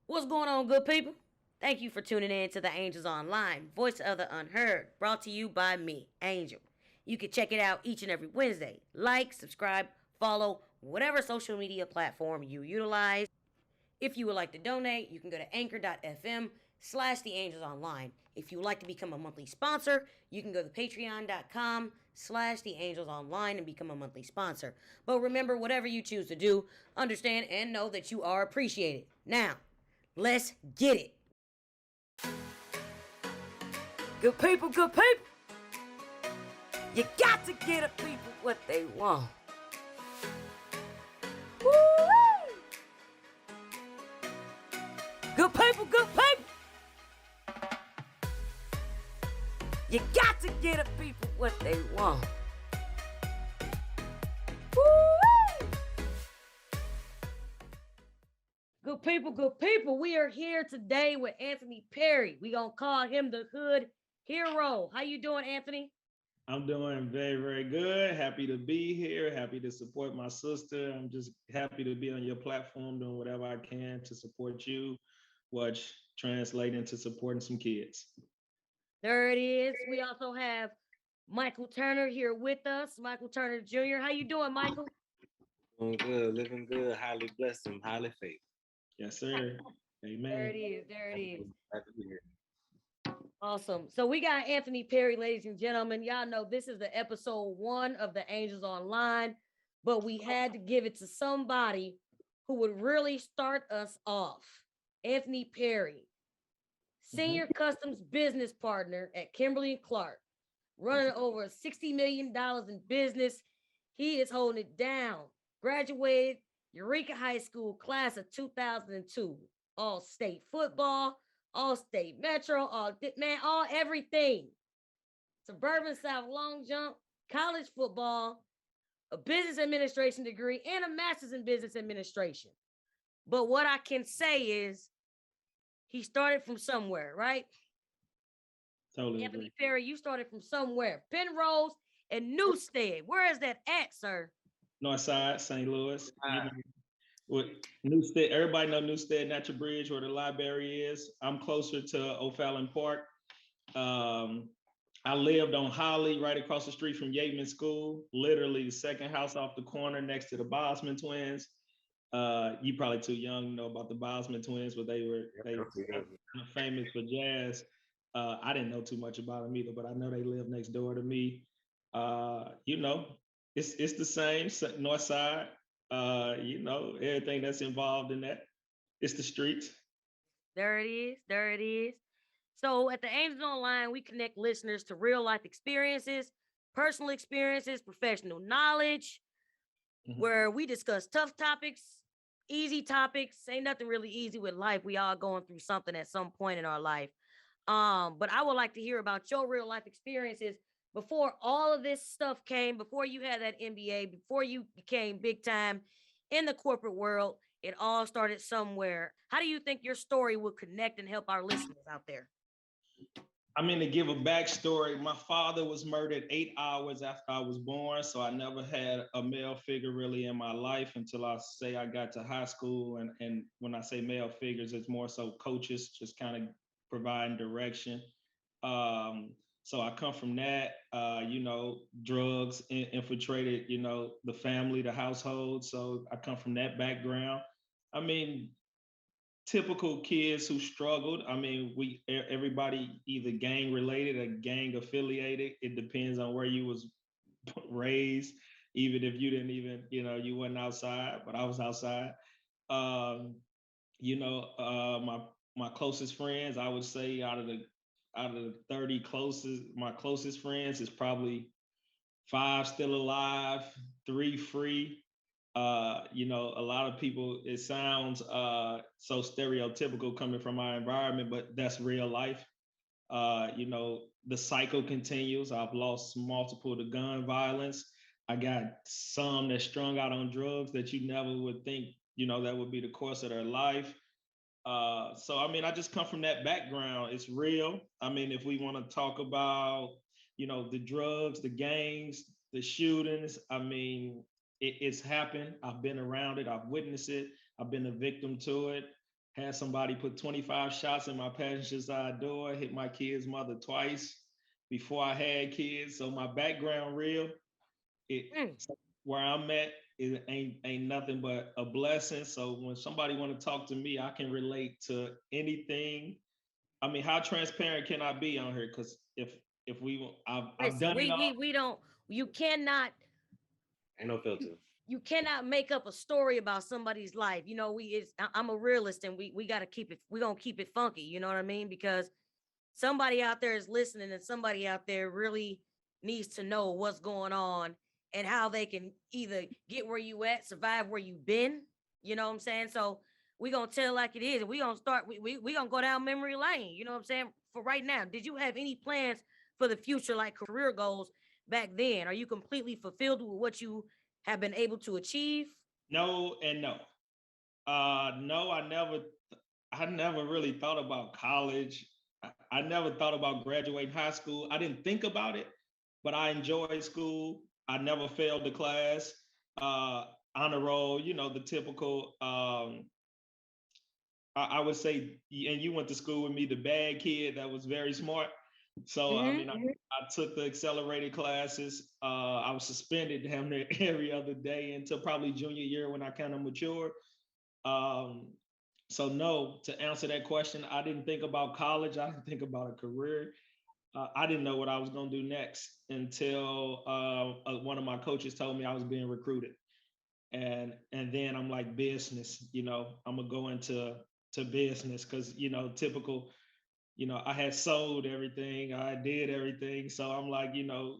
What's going on, good people? Thank you for tuning in to the Angels Online, voice of the unheard, brought to you by me, Angel. You can check it out each and every Wednesday. Like, subscribe, follow, whatever social media platform you utilize. If you would like to donate, you can go to anchor.fm/slash the Angels Online. If you would like to become a monthly sponsor, you can go to patreon.com/slash the Angels Online and become a monthly sponsor. But remember, whatever you choose to do, understand and know that you are appreciated. Now, let's get it. Good people, you got to get a people what they want. Woo! Good people, you got to get a people what they want. Woo! Good people, we are here today with Anthony Perry. We gonna call him the hood hero. How you doing, Anthony? I'm doing very, very good. Happy to be here. Happy to support my sister. I'm just happy to be on your platform, doing whatever I can to support you, which translate into supporting some kids. There it is. We also have Michael Turner here with us. Michael Turner Jr. How you doing, Michael? Doing good, living good, highly blessed and highly favored. Yes, sir. There Amen. it is. There it is. Glad to be here. Awesome. So we got Anthony Perry, ladies and gentlemen. Y'all know this is the episode 1 of the Angels Online, but we had to give it to somebody who would really start us off. Anthony Perry, senior customs business partner at Kimberly and Clark, running over $60 million in business. He is holding it down. Graduated Eureka High School class of 2002. All state football, all state metro, all everything. Suburban South long jump, college football, a business administration degree, and a master's in business administration. But what I can say is he started from somewhere, right? Totally Anthony agree. Perry, you started from somewhere. Penrose and Newstead. Where is that at, sir? Northside, St. Louis. You Ah, know, with Newstead, everybody know Newstead Natural Bridge where the library is. I'm closer to O'Fallon Park. Um, I lived on Holly, right across the street from Yeatman School, literally the second house off the corner next to the Bosman twins. You probably too young to know about the Bosman twins, but they yep, yep. kind of famous for jazz. I didn't know too much about them either, but I know they live next door to me. You know, it's the same North Side. You know, everything that's involved in that. It's the streets. There it is. There it is. So at the Angels Online, we connect listeners to real life experiences, personal experiences, professional knowledge, Mhm. where we discuss tough topics, easy topics. Ain't nothing really easy with life. We all going through something at some point in our life. But I would like to hear about your real life experiences before all of this stuff came, before you had that MBA, before you became big time in the corporate world. It all started somewhere. How do you think your story would connect and help our listeners out there? I mean, to give a backstory, my father was murdered 8 hours after I was born. So I never had a male figure really in my life until I say I got to high school. And when I say male figures, it's more so coaches just kind of providing direction. Um, so I come from that, you know, drugs infiltrated, you know, the family, the household. So I come from that background. I mean, typical kids who struggled. I mean, everybody either gang related or gang affiliated. It depends on where you was raised. Even if you didn't even, you know, you wasn't outside, but I was outside. Um, you know, my closest friends, I would say out of the 30 closest, my closest friends is probably five still alive, three free. You know, a lot of people, it sounds so stereotypical coming from our environment, but that's real life. You know, the cycle continues. I've lost multiple to gun violence. I got some that strung out on drugs that you never would think, you know, that would be the course of their life. So I mean, I just come from that background. It's real. I mean, if we want to talk about, you know, the drugs, the gangs, the shootings, I mean, it's happened. I've been around it. I've witnessed it. I've been a victim to it. Had somebody put 25 shots in my passenger side door, hit my kid's mother twice before I had kids. So my background real. It Mm. where I'm at, it ain't nothing but a blessing. So when somebody want to talk to me, I can relate to anything. I mean, how transparent can I be on here? Because if we, I've Listen, done it all. we don't. You cannot Ain't no filter. you cannot make up a story about somebody's life. You know, I'm a realist, and we got to keep it. We're gonna keep it funky. You know what I mean? Because somebody out there is listening, and somebody out there really needs to know what's going on and how they can either get where you at, survive where you've been. You know what I'm saying? So we gonna tell like it is, and we gonna start. We gonna go down memory lane. You know what I'm saying? For right now, did you have any plans for the future, like career goals back then? Are you completely fulfilled with what you have been able to achieve? No and no. No, I never really thought about college. I never thought about graduating high school. I didn't think about it, but I enjoyed school. I never failed the class. Uh, Honor roll, you know, the typical. I would say, and you went to school with me, the bad kid that was very smart. So I mean, I took the accelerated classes. I was suspended damn near every other day until probably junior year when I kind of matured. Um, so no, to answer that question, I didn't think about college. I didn't think about a career. I didn't know what I was going to do next until one of my coaches told me I was being recruited, and then I'm like, business. You know, I'm gonna go into business because you know, typical. You know, I had sold everything, I did everything, so I'm like, you know,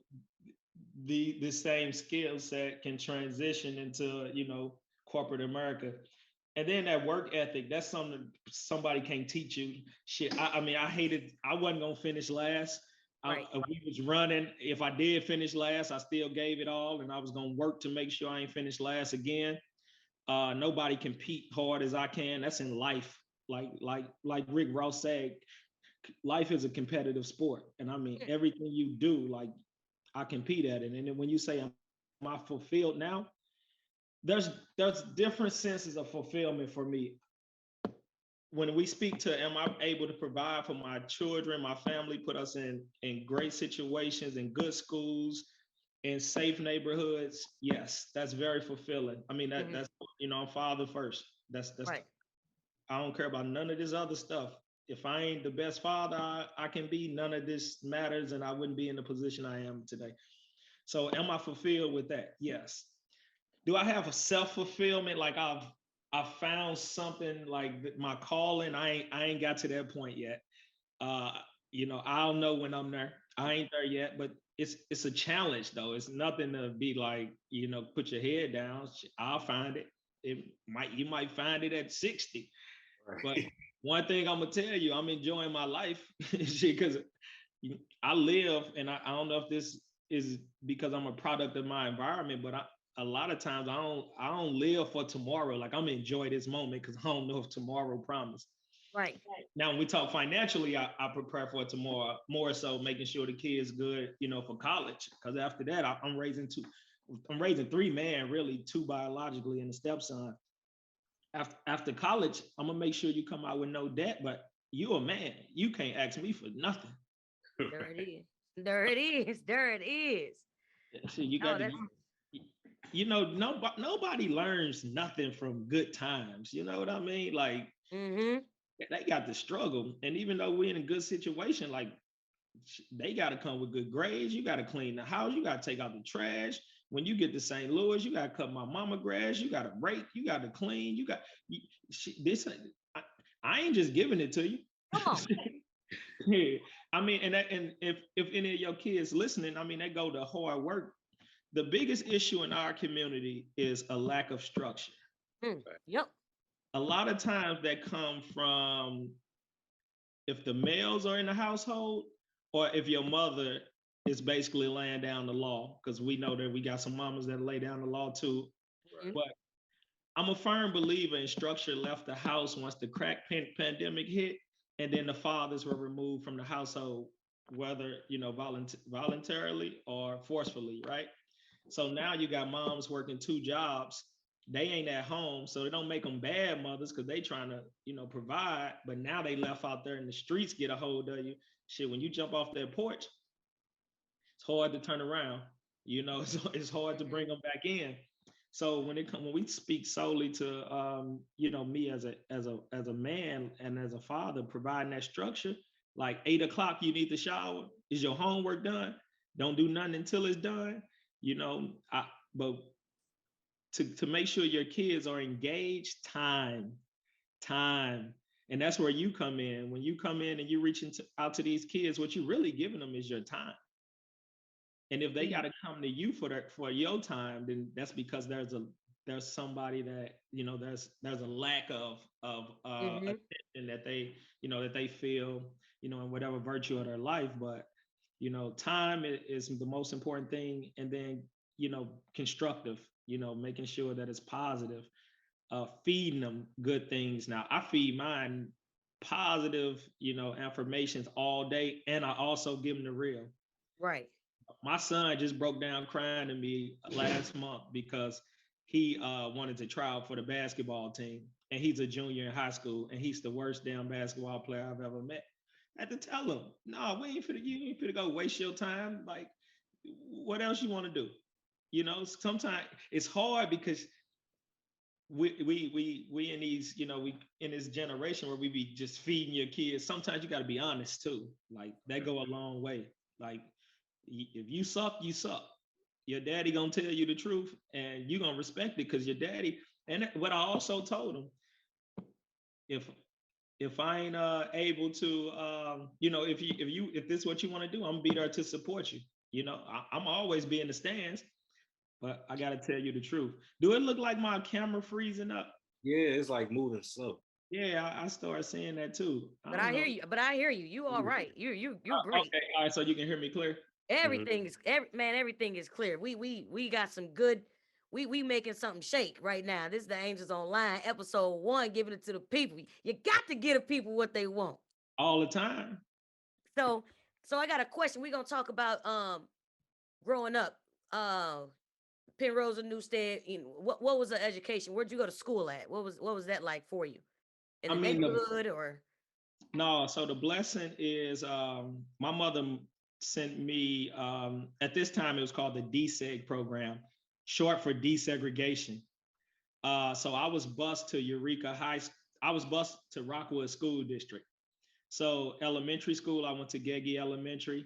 the same skill set can transition into you know corporate America. And then that work ethic, that's something somebody can't teach you. Shit, I mean, I hated, I wasn't gonna finish last. Right. We was running. If I did finish last, I still gave it all, and I was gonna work to make sure I ain't finished last again. Nobody compete hard as I can. That's in life. Like Rick Ross said, life is a competitive sport, and I mean everything you do, like I compete at it. And then when you say, "Am I fulfilled now?" There's different senses of fulfillment for me. When we speak to, am I able to provide for my children, my family, put us in great situations, in good schools, in safe neighborhoods? Yes, that's very fulfilling. I mean, that's you know, I'm father first. That's Right. I don't care about none of this other stuff. If I ain't the best father I can be, none of this matters, and I wouldn't be in the position I am today. So, am I fulfilled with that? Yes. Do I have a self-fulfillment? Like I've found something like my calling. I ain't got to that point yet. Uh, you know, I'll know when I'm there. I ain't there yet, but it's a challenge though. It's nothing to be like, you know, put your head down. I'll find it. You might find it at 60. But Right. one thing I'm gonna tell you, I'm enjoying my life because I live, and I don't know if this is because I'm a product of my environment, but a lot of times I don't live for tomorrow. Like I'm enjoy this moment because I don't know if tomorrow promised. Right. Now, when we talk financially, I prepare for tomorrow more so making sure the kids good, you know, for college. Because after that, I'm raising three men, really two biologically and a stepson. After college, I'm gonna make sure you come out with no debt. But you a man, you can't ask me for nothing. There it is. There it is. There it is. So you Oh, got to, that's you know, nobody learns nothing from good times. You know what I mean? Like mm-hmm. they got to struggle, and even though we're in a good situation, like they got to come with good grades. You got to clean the house. You got to take out the trash. When you get to St. Louis, you got to cut my mama grass. You got to rake. You got to clean. This. I ain't just giving it to you. Come on. Yeah, I mean, and if any of your kids listening, I mean, they go to hard work. The biggest issue in our community is a lack of structure. Yep. A lot of times that come from if the males are in the household or if your mother is basically laying down the law, because we know that we got some mamas that lay down the law too. But I'm a firm believer in structure left the house once the crack pandemic hit, and then the fathers were removed from the household, whether you know voluntarily or forcefully, right? So now you got moms working two jobs, they ain't at home, so they don't make them bad mothers because they trying to, provide. But now they left out there in the streets, get a hold of you. Shit, when you jump off that porch, it's hard to turn around. It's hard to bring them back in. So when we speak solely to me as a man and as a father, providing that structure, like 8 o'clock, you need to shower. Is your homework done? Don't do nothing until it's done. But to make sure your kids are engaged, time. And that's where you come in. When you come in and you reaching out to these kids, what you really giving them is your time. And if they got to come to you for your time, then that's because there's somebody that there's a lack of attention that they feel in whatever virtue of their life. But time is the most important thing, and then constructive. Making sure that it's positive. Feeding them good things. Now I feed mine positive affirmations all day, and I also give them the real. Right. My son just broke down crying to me last month because he wanted to try out for the basketball team, and he's a junior in high school, and he's the worst damn basketball player I've ever met. I had to tell him, no, you ain't finna go waste your time. Like, what else you want to do? Sometimes it's hard because we in these, we in this generation where we be just feeding your kids. Sometimes you got to be honest too. Like, that go a long way. Like, if you suck, you suck. Your daddy gonna tell you the truth, and you gonna respect it because your daddy. And what I also told him, if I ain't able to, if this is what you want to do, I'm gonna be there to support you. I'm always be in the stands, but I gotta tell you the truth. Do it look like my camera freezing up? Yeah, it's like moving slow. Yeah, I started saying that too. But I hear you. But I hear you. You all right. You're great. Okay, all right. So you can hear me clear. Everything is everything is clear. We got some good. We making something shake right now. This is the Angels Online, episode 1, giving it to the people. You got to give the people what they want. All the time. So I got a question. We're gonna talk about growing up. Penrose and Newstead. What was the education? Where'd you go to school at? What was that like for you? In the neighborhood or? No, so the blessing is my mother sent me, at this time it was called the DSEG program, short for desegregation. So I was bused to Eureka High. I was bused to Rockwood School District. So elementary school, I went to Geggy Elementary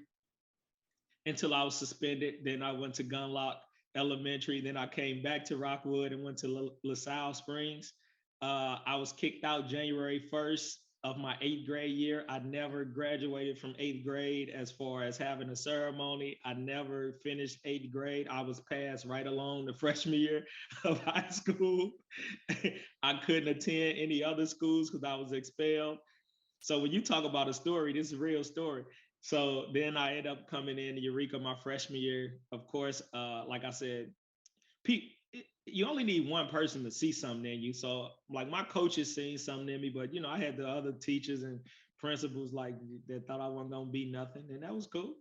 until I was suspended. Then I went to Gunlock Elementary. Then I came back to Rockwood and went to LaSalle Springs. I was kicked out January 1st of my 8th grade year. I never graduated from 8th grade as far as having a ceremony. I never finished 8th grade. I was passed right along the freshman year of high school. I couldn't attend any other schools because I was expelled. So when you talk about a story, this is a real story. So then I ended up coming in Eureka my freshman year. Of course, like I said, you only need one person to see something in you. So like my coaches seen something in me, but I had the other teachers and principals like that thought I wasn't gonna be nothing, and that was cool.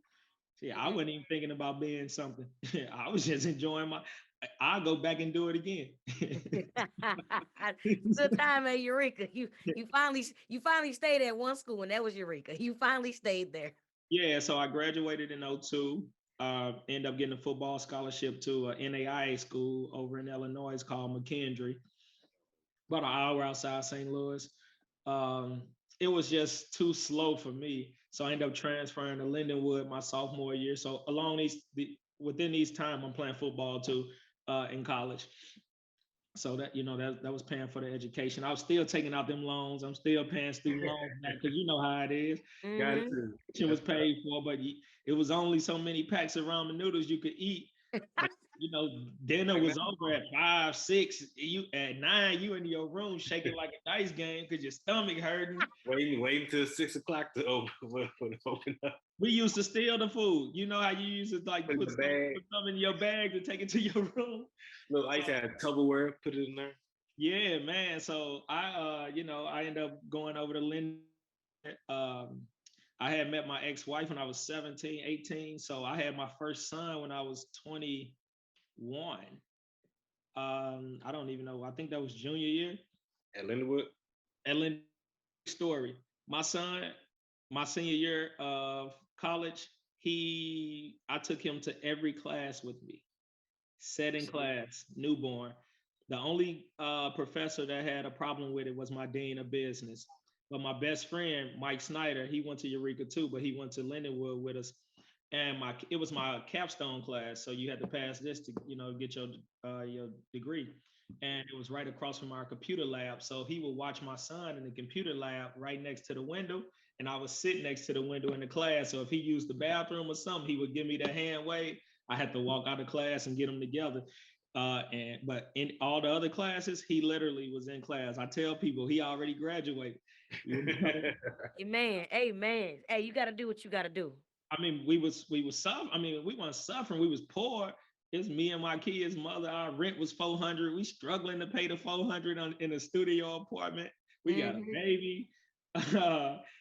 See, I wasn't even thinking about being something. I was just enjoying I'll go back and do it again. Good time at Eureka. You finally stayed at one school, and that was Eureka. You finally stayed there. Yeah, so I graduated in 02. Ended up getting a football scholarship to an NAIA school over in Illinois. It's called McKendree, about an hour outside St. Louis. It was just too slow for me. So I ended up transferring to Lindenwood my sophomore year. So within these time, I'm playing football too in college. So that that was paying for the education. I was still taking out them loans. I'm still paying student loans because you know how it is. Got it. It was paid for, but it was only so many packs of ramen noodles you could eat. But, dinner was over at 5, 6. You at 9, you in your room shaking like a dice game because your stomach hurting. Waiting till 6 o'clock to open up. We used to steal the food. You know how you used to like put some in your bag to take it to your room. Look, I used to have Tupperware, put it in there. Yeah, man. So I ended up going over to Linden. I had met my ex-wife when I was 17, 18. So I had my first son when I was 21. I don't even know. I think that was junior year At Lindenwood? at Lynn. Story. My son, my senior year of college, I took him to every class with me. Sat in class, newborn. The only professor that had a problem with it was my dean of business. But my best friend, Mike Snyder, he went to Eureka too, but he went to Lindenwood with us. And it was my capstone class, so you had to pass this to get your degree. And it was right across from our computer lab. So he would watch my son in the computer lab right next to the window, and I was sitting next to the window in the class. So if he used the bathroom or something, he would give me that hand wave. I had to walk out of class and get them together. But in all the other classes, he literally was in class. I tell people he already graduated. You know? Amen. Amen. Hey, you got to do what you got to do. I mean, we was suffering. I mean, we weren't suffering. We was poor. It's me and my kids' mother. Our rent was $400. We struggling to pay the $400 in a studio apartment. We got a baby.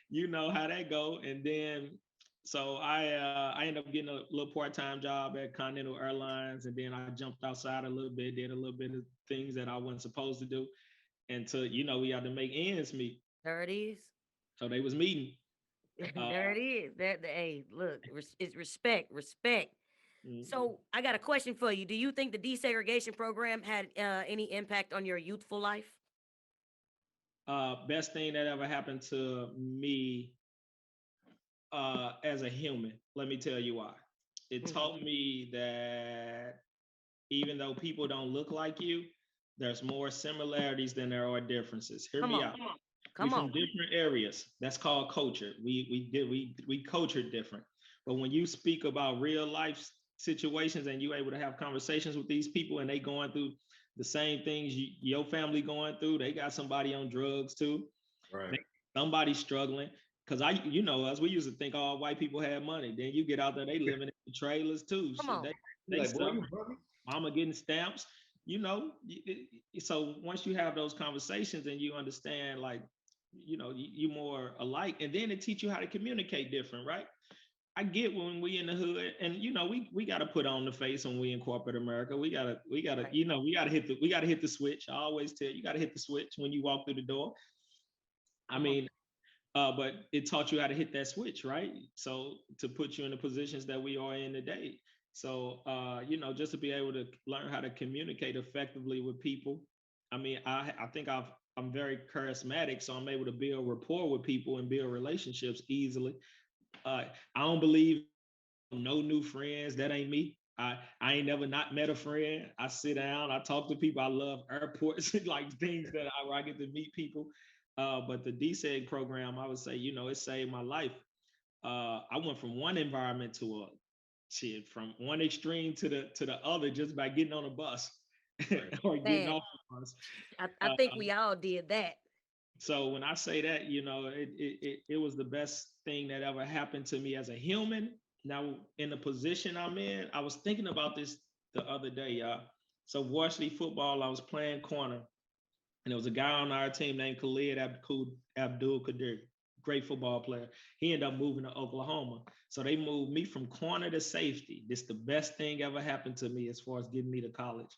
You know how that go. And then, so I ended up getting a little part-time job at Continental Airlines, and then I jumped outside a little bit, did a little bit of things that I wasn't supposed to do, until we had to make ends meet. There it is. So they was meeting. There it is. Hey, look, it's respect, respect. Mhm. So I got a question for you. Do you think the desegregation program had any impact on your youthful life? Best thing that ever happened to me as a human. Let me tell you why. It taught me that even though people don't look like you, there's more similarities than there are differences. Hear me out. We Come from on. different areas. That's called culture. We culture different. But when you speak about real life situations and you able to have conversations with these people and they going through the same things your family going through, they got somebody on drugs too. Right. Somebody struggling. Cause us, we used to think all white people had money. Then you get out there, they living in the trailers too. Come Shit, on. they Like, boy, stuff. you broke. Mama getting stamps. So once you have those conversations and you understand, like, you more alike, and then it teach you how to communicate different, right? I get when we in the hood, and we got to put on the face when we in corporate America. Right. We got to hit the switch. I always tell you, got to hit the switch when you walk through the door. I Come on. mean, but it taught you how to hit that switch, right? So to put you in the positions that we are in today. So just to be able to learn how to communicate effectively with people. I mean, I think I'm very charismatic, so I'm able to build rapport with people and build relationships easily. I don't believe no new friends. That ain't me. I ain't never not met a friend. I sit down, I talk to people. I love airports, like things where I get to meet people. But the DSEG program, I would say, it saved my life. I went from one environment to a shit, from one extreme to the other just by getting on a bus Right. or getting Man, off the bus. I think we all did that. So when I say that, it was the best thing that ever happened to me as a human. Now, in the position I'm in, I was thinking about this the other day, y'all. So varsity football, I was playing corner, and there was a guy on our team named Khalid Abdul Qadir, great football player. He ended up moving to Oklahoma. So they moved me from corner to safety. This is the best thing ever happened to me as far as getting me to college.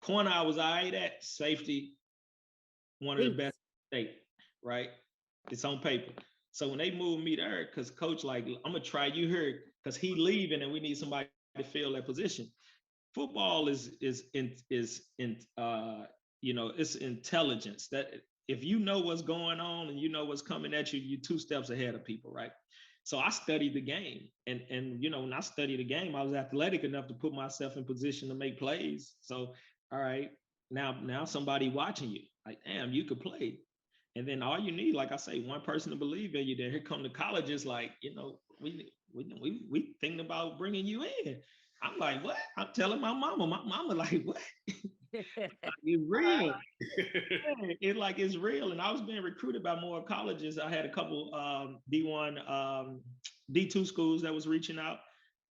Corner, I was all right at. Safety, one of the Beast. best in the state, right? It's on paper. So when they moved me there, because coach like, I'm gonna try you here because he leaving and we need somebody to fill that position. Football it's intelligence. That if you know what's going on and you know what's coming at you, you're two steps ahead of people, right? So I studied the game, and when I studied the game, I was athletic enough to put myself in position to make plays. So all right, now somebody watching you, like, damn, you could play. And then all you need, like I say, one person to believe in you. Then here come the colleges, like, we thinking about bringing you in. I'm like, what? I'm telling my mama. My mama like, what? It's real. It's real. And I was being recruited by more colleges. I had a couple D1, D2 schools that was reaching out.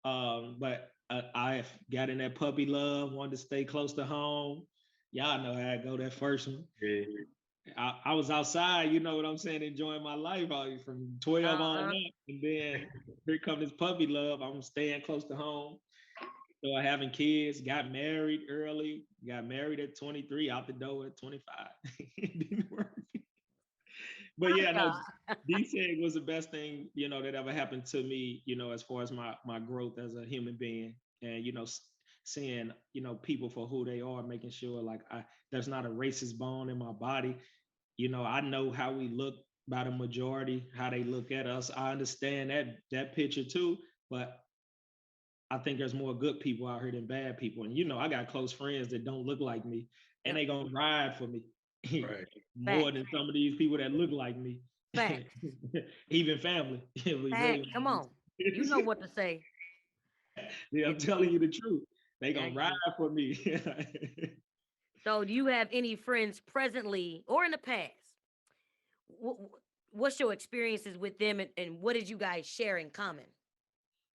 But I got in that puppy love, wanted to stay close to home. Y'all know how I go that first one. Yeah. I was outside, you know what I'm saying, enjoying my life from 12 on Uh-huh. up. And then here comes this puppy love. I'm staying close to home. So having kids, got married early, got married at 23, out the door at 25. It didn't work. But My yeah, no, God. DSEG was the best thing, that ever happened to me, as far as my growth as a human being. And seeing, people for who they are, making sure like there's not a racist bone in my body. I know how we look by the majority, how they look at us. I understand that picture too, but I think there's more good people out here than bad people. And I got close friends that don't look like me, and Yep. they gonna ride for me Right. more Facts. than some of these people that look like me. Facts. Even family. We Facts. really Come on. You know what to say. yeah, I'm It, telling you the truth. They yeah, gonna you ride do. for me. So, do you have any friends presently or in the past? What's your experiences with them, and what did you guys share in common?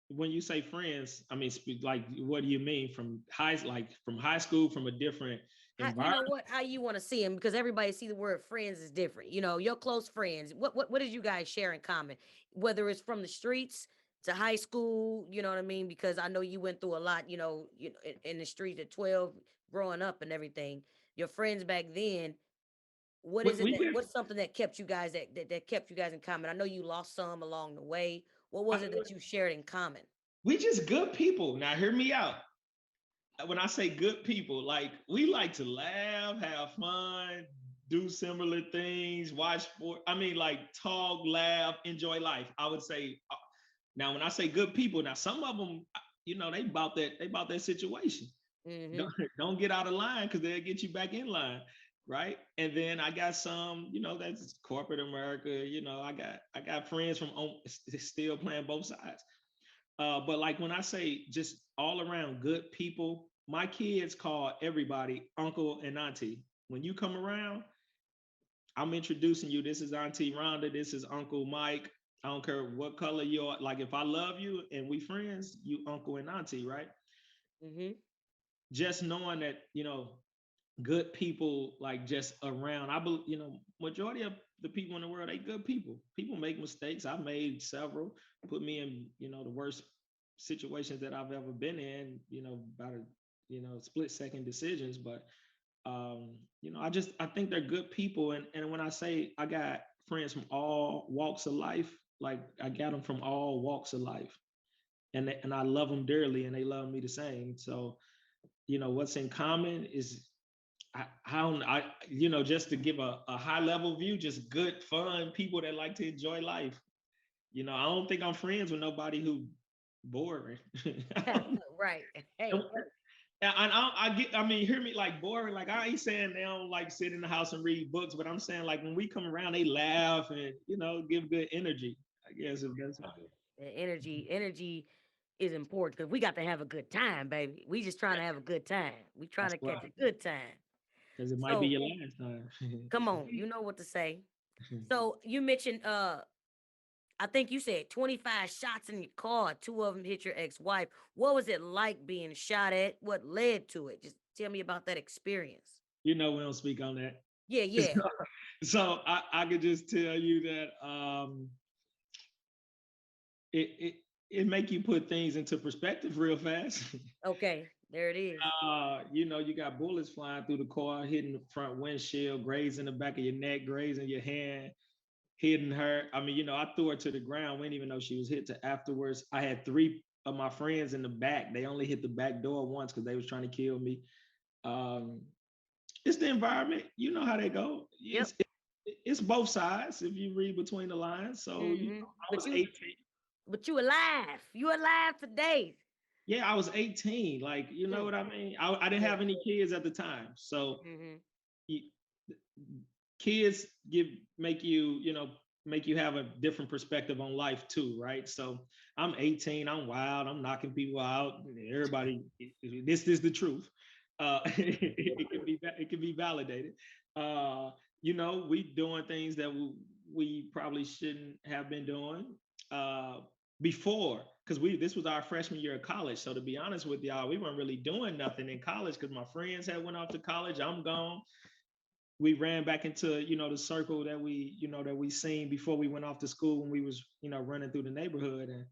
When you say friends, I mean, like, what do you mean from high school, from a different You know environment? what? How you want to see them? Because everybody see the word friends is different. Your close friends. What did you guys share in common? Whether it's from the streets to high school, you know what I mean? Because I know you went through a lot. In the streets at 12, growing up and everything. Your friends back then. What We, is it we that? did. What's something that kept you guys that kept you guys in common? I know you lost some along the way. What was it that you shared in common? We just good people. Now, hear me out. When I say good people, like we like to laugh, have fun, do similar things, watch sport. I mean, like talk, laugh, enjoy life. I would say. Now, when I say good people, now some of them, they about that. They about that situation. Mm-hmm. Don't, don't get out of line because they'll get you back in line, right? And then I got some, that's corporate America. I got friends from still playing both sides. But like when I say just all around good people, my kids call everybody uncle and auntie. When you come around, I'm introducing you. This is Auntie Rhonda. This is Uncle Mike. I don't care what color you're. Like if I love you and we friends, you uncle and auntie, right? Mm-hmm. Just knowing that good people like just around. I believe majority of the people in the world, they good people. People make mistakes. I've made several. Put me in the worst situations that I've ever been in. About split second decisions, but I think they're good people. And when I say I got friends from all walks of life, like I got them from all walks of life, and I love them dearly, and they love me the same. So what's in common is just to give a high level view, just good, fun people that like to enjoy life. I don't think I'm friends with nobody who boring. Right. And Hey. I mean, hear me, like boring. Like I ain't saying they don't like sit in the house and read books, but I'm saying like when we come around, they laugh and give good energy. I guess if that's Energy is important because we got to have a good time, baby. We just trying to have a good time. We trying that's to what catch a good time. because it might be So your last time. come on, you know what to say. So you mentioned I think you said 25 shots in your car, two of them hit your ex-wife. What was it like being shot at? What led to it? Just tell me about that experience. We don't speak on that. Yeah, yeah. So I could just tell you that it make you put things into perspective real fast. Okay, there it is. You got bullets flying through the car, hitting the front windshield, grazing the back of your neck, grazing your hand, hitting her. I mean, I threw her to the ground. We didn't even know she was hit to afterwards. I had three of my friends in the back. They only hit the back door once because they was trying to kill me. Um, it's the environment. You know how they go. Yep. It's both sides if you read between the lines. So I But was 18. you alive. You alive today. Yeah, I was 18. Like, you know Mm. what I mean? I didn't Yeah. have any kids at the time. So Mm-hmm. you, kids make you have a different perspective on life too, right? So I'm 18, I'm wild, I'm knocking people out. Everybody, this is the truth. It can be validated. We doing things that we probably shouldn't have been doing uh, before, because this was our freshman year of college. So to be honest with y'all, we weren't really doing nothing in college because my friends had went off to college. I'm gone. We ran back into the circle that we seen before we went off to school when we was running through the neighborhood. And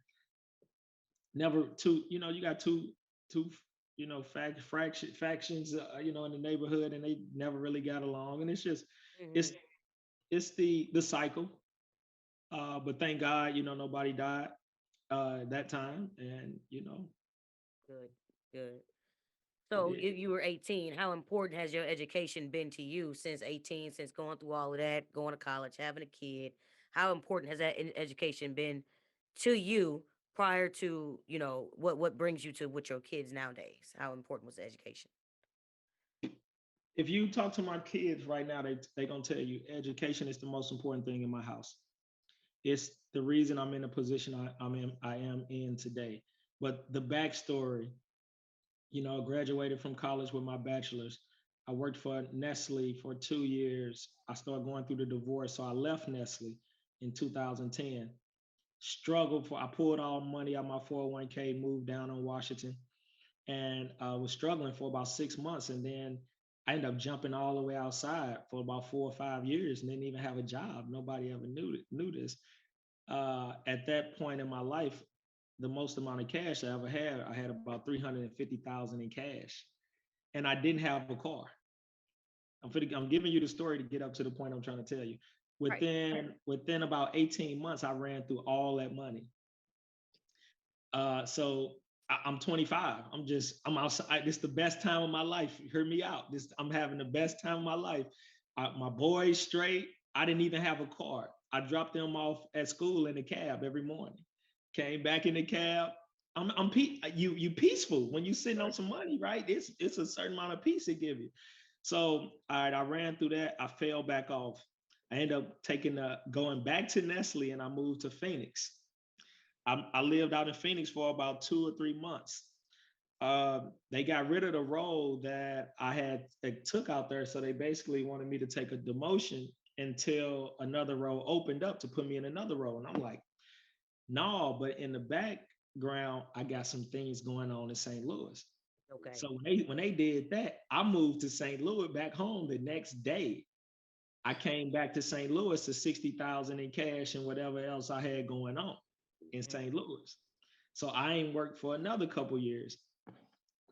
never two you got two, factions, in the neighborhood, and they never really got along. And it's just, Hmm. it's the cycle. But thank God, nobody died that time, and Good, good. it So is. you were 18. How important has your education been to you since 18, since going through all of that, going to college, having a kid? How important has that education been to you prior to, what brings you to with your kids nowadays? How important was the education? If you talk to my kids right now, they gonna tell you education is the most important thing in my house. It's the reason I'm in the position I am in today. But the backstory, I graduated from college with my bachelor's. I worked for Nestle for 2 years. I started going through the divorce, so I left Nestle in 2010. I pulled all money out of my 401k, moved down on Washington, and was struggling for about 6 months. And then I ended up jumping all the way outside for about 4 or 5 years and didn't even have a job. Nobody ever knew this. At that point in my life, the most amount of cash I had about 350,000 in cash, and I didn't have a car. I'm giving you the story to get up to the point I'm trying to tell you. Right. Within about 18 months, I ran through all that money. So I'm 25. I'm outside. This is the best time of my life. Hear me out. I'm having the best time of my life. My boys straight. I didn't even have a car. I dropped them off at school in the cab every morning. Came back in the cab. You peaceful when you sitting on some money, right? It's a certain amount of peace it give you. So all right, I ran through that. I fell back off. I ended up going back to Nestle, and I moved to Phoenix. I lived out in Phoenix for about 2 or 3 months. They got rid of the role that they took out there. So they basically wanted me to take a demotion until another role opened up to put me in another role. And I'm like, no, but in the background, I got some things going on in St. Louis. Okay. So when they did that, I moved to St. Louis back home the next day. I came back to St. Louis to 60,000 in cash and whatever else I had going on in Mhm. St. Louis. So I ain't worked for another couple years.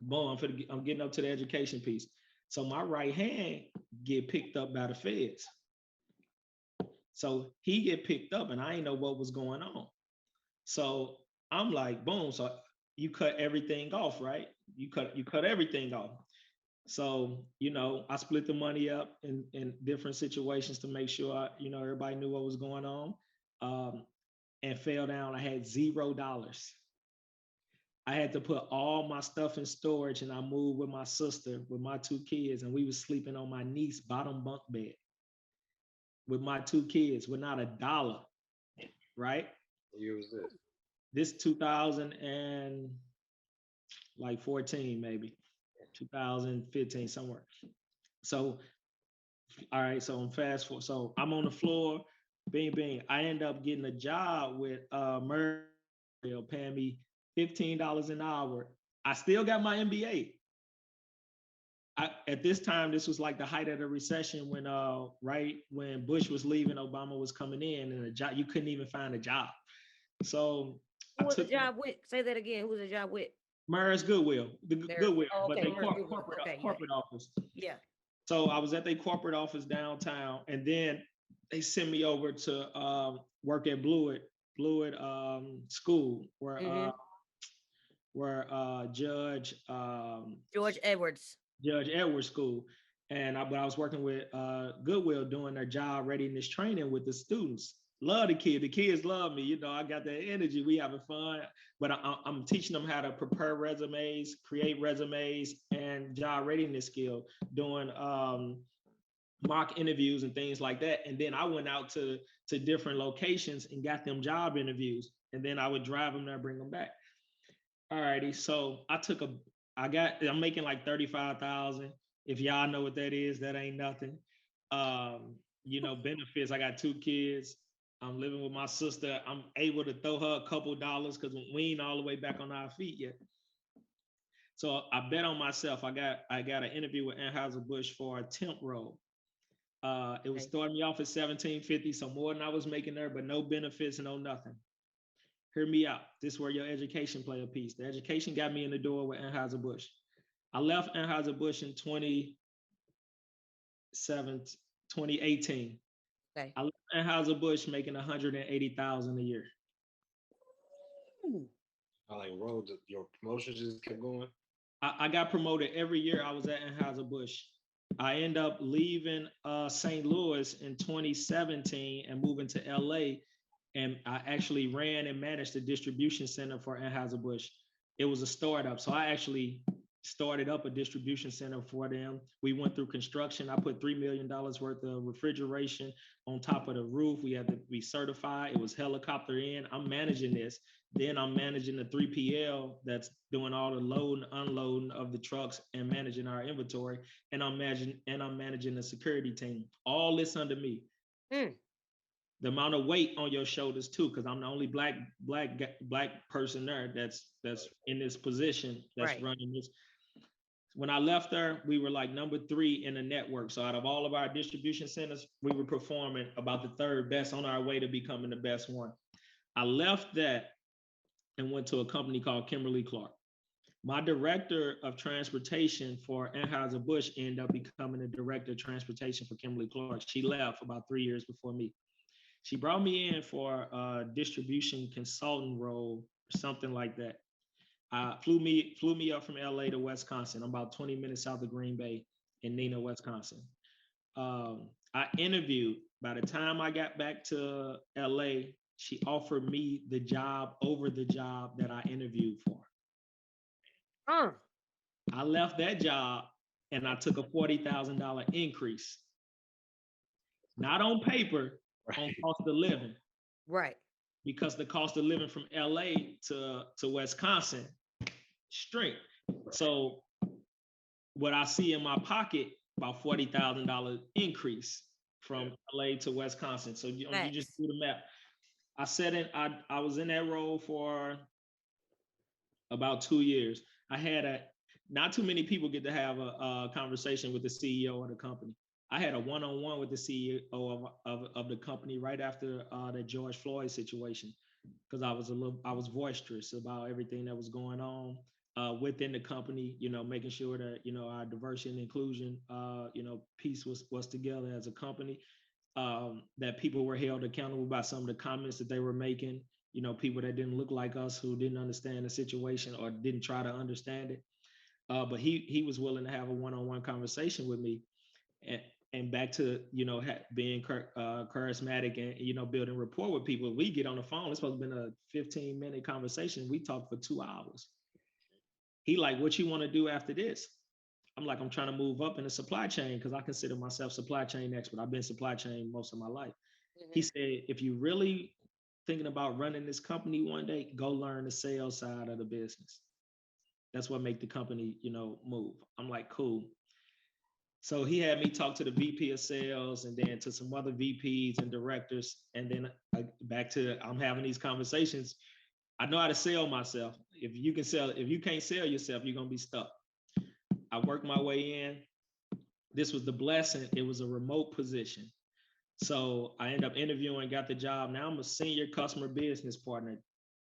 Boom, I'm getting up to the education piece. So my right hand get picked up by the feds. So he get picked up and I ain't know what was going on. So I'm like, boom. So you cut everything off, right? You cut everything off. So, I split the money up in different situations to make sure everybody knew what was going on. Um, and fell down. I had $0. I had to put all my stuff in storage, and I moved with my sister, with my two kids, and we was sleeping on my niece's bottom bunk bed with my two kids with not a dollar, right? What year was this? This 2000 and like 14, maybe 2015, somewhere. So, all right, so I'm fast forward. So I'm on the floor, bing, bing. I end up getting a job with Murray, paying me $15 an hour. I still got my MBA. At this time, this was like the height of the recession when, right when Bush was leaving, Obama was coming in, and a job you couldn't even find a job. So I Who was the took job with? Say that again. Who was the job with? Murray's Goodwill, the There. Goodwill, Oh, but okay. they Merge Goodwill. corporate Okay. Yeah. corporate office. Yeah. So I was at their corporate office downtown, and then they sent me over to work at Blewett School, Hmm. where George Edwards. Judge Edwards School, but I was working with Goodwill doing their job readiness training with the students. Love the kids. The kids love me. I got that energy. We having fun, but I'm teaching them how to prepare resumes, create resumes, and job readiness skill, doing mock interviews and things like that. And then I went out to different locations and got them job interviews, and then I would drive them there, bring them back. All righty. So I'm making like 35,000. If y'all know what that is, that ain't nothing. Benefits. I got two kids. I'm living with my sister. I'm able to throw her a couple dollars because we ain't all the way back on our feet yet. So I bet on myself. I got an interview with Anheuser-Busch for a temp role. It was Okay. starting me off at 1750, so more than I was making there, but no benefits, no nothing. Hear me out. This is where your education play a piece. The education got me in the door with Anheuser-Busch. I left Anheuser-Busch in 2018. Okay. I left Anheuser-Busch making 180,000 a year. Ooh. I like roads. Your promotions just kept going. I got promoted every year I was at Anheuser-Busch. I end up leaving St. Louis in 2017 and moving to LA. And I actually ran and managed the distribution center for Anheuser-Busch. It was a startup. So I actually started up a distribution center for them. We went through construction. I put $3 million worth of refrigeration on top of the roof. We had to be certified. It was helicopter in. I'm managing this. Then I'm managing the 3PL that's doing all the loading, unloading of the trucks and managing our inventory. And I'm managing the security team. All this under me. Mm. The amount of weight on your shoulders too, because I'm the only black person there that's in this position that's Right. running this. When I left there, we were like number 3 in the network. So out of all of our distribution centers, we were performing about the 3rd best on our way to becoming the best one. I left that and went to a company called Kimberly-Clark. My director of transportation for Anheuser-Busch ended up becoming the director of transportation for Kimberly-Clark. She left about 3 years before me. She brought me in for a distribution consultant role, or something like that. Flew me up from LA to Wisconsin. I'm about 20 minutes south of Green Bay in Neenah, Wisconsin. I interviewed. By the time I got back to LA, she offered me the job over the job that I interviewed for. I left that job and I took a $40,000 increase. Not on paper, on cost of living. Right. Because the cost of living from LA to Wisconsin, straight. So what I see in my pocket, about $40,000 increase from LA to Wisconsin. So you just do the math. I was in that role for about 2 years. Not too many people get to have a conversation with the CEO of the company. I had a one-on-one with the CEO of the company right after the George Floyd situation, because I was boisterous about everything that was going on within the company. Making sure that our diversity and inclusion piece was together as a company. That people were held accountable by some of the comments that they were making. People that didn't look like us, who didn't understand the situation or didn't try to understand it. But he was willing to have a one-on-one conversation with me. And back to being charismatic and building rapport with people. We get on the phone. It's supposed to have been a 15-minute conversation. We talked for 2 hours. He like, what you want to do after this? I'm like, I'm trying to move up in the supply chain, because I consider myself supply chain expert. I've been supply chain most of my life. Mm-hmm. He said, if you really thinking about running this company one day, go learn the sales side of the business. That's what make the company move. I'm like, cool. So he had me talk to the VP of sales and then to some other VPs and directors. And then back to, I'm having these conversations. I know how to sell myself. If you can't sell yourself, you're going to be stuck. I worked my way in. This was the blessing. It was a remote position. So I ended up interviewing, got the job. Now I'm a senior customer business partner.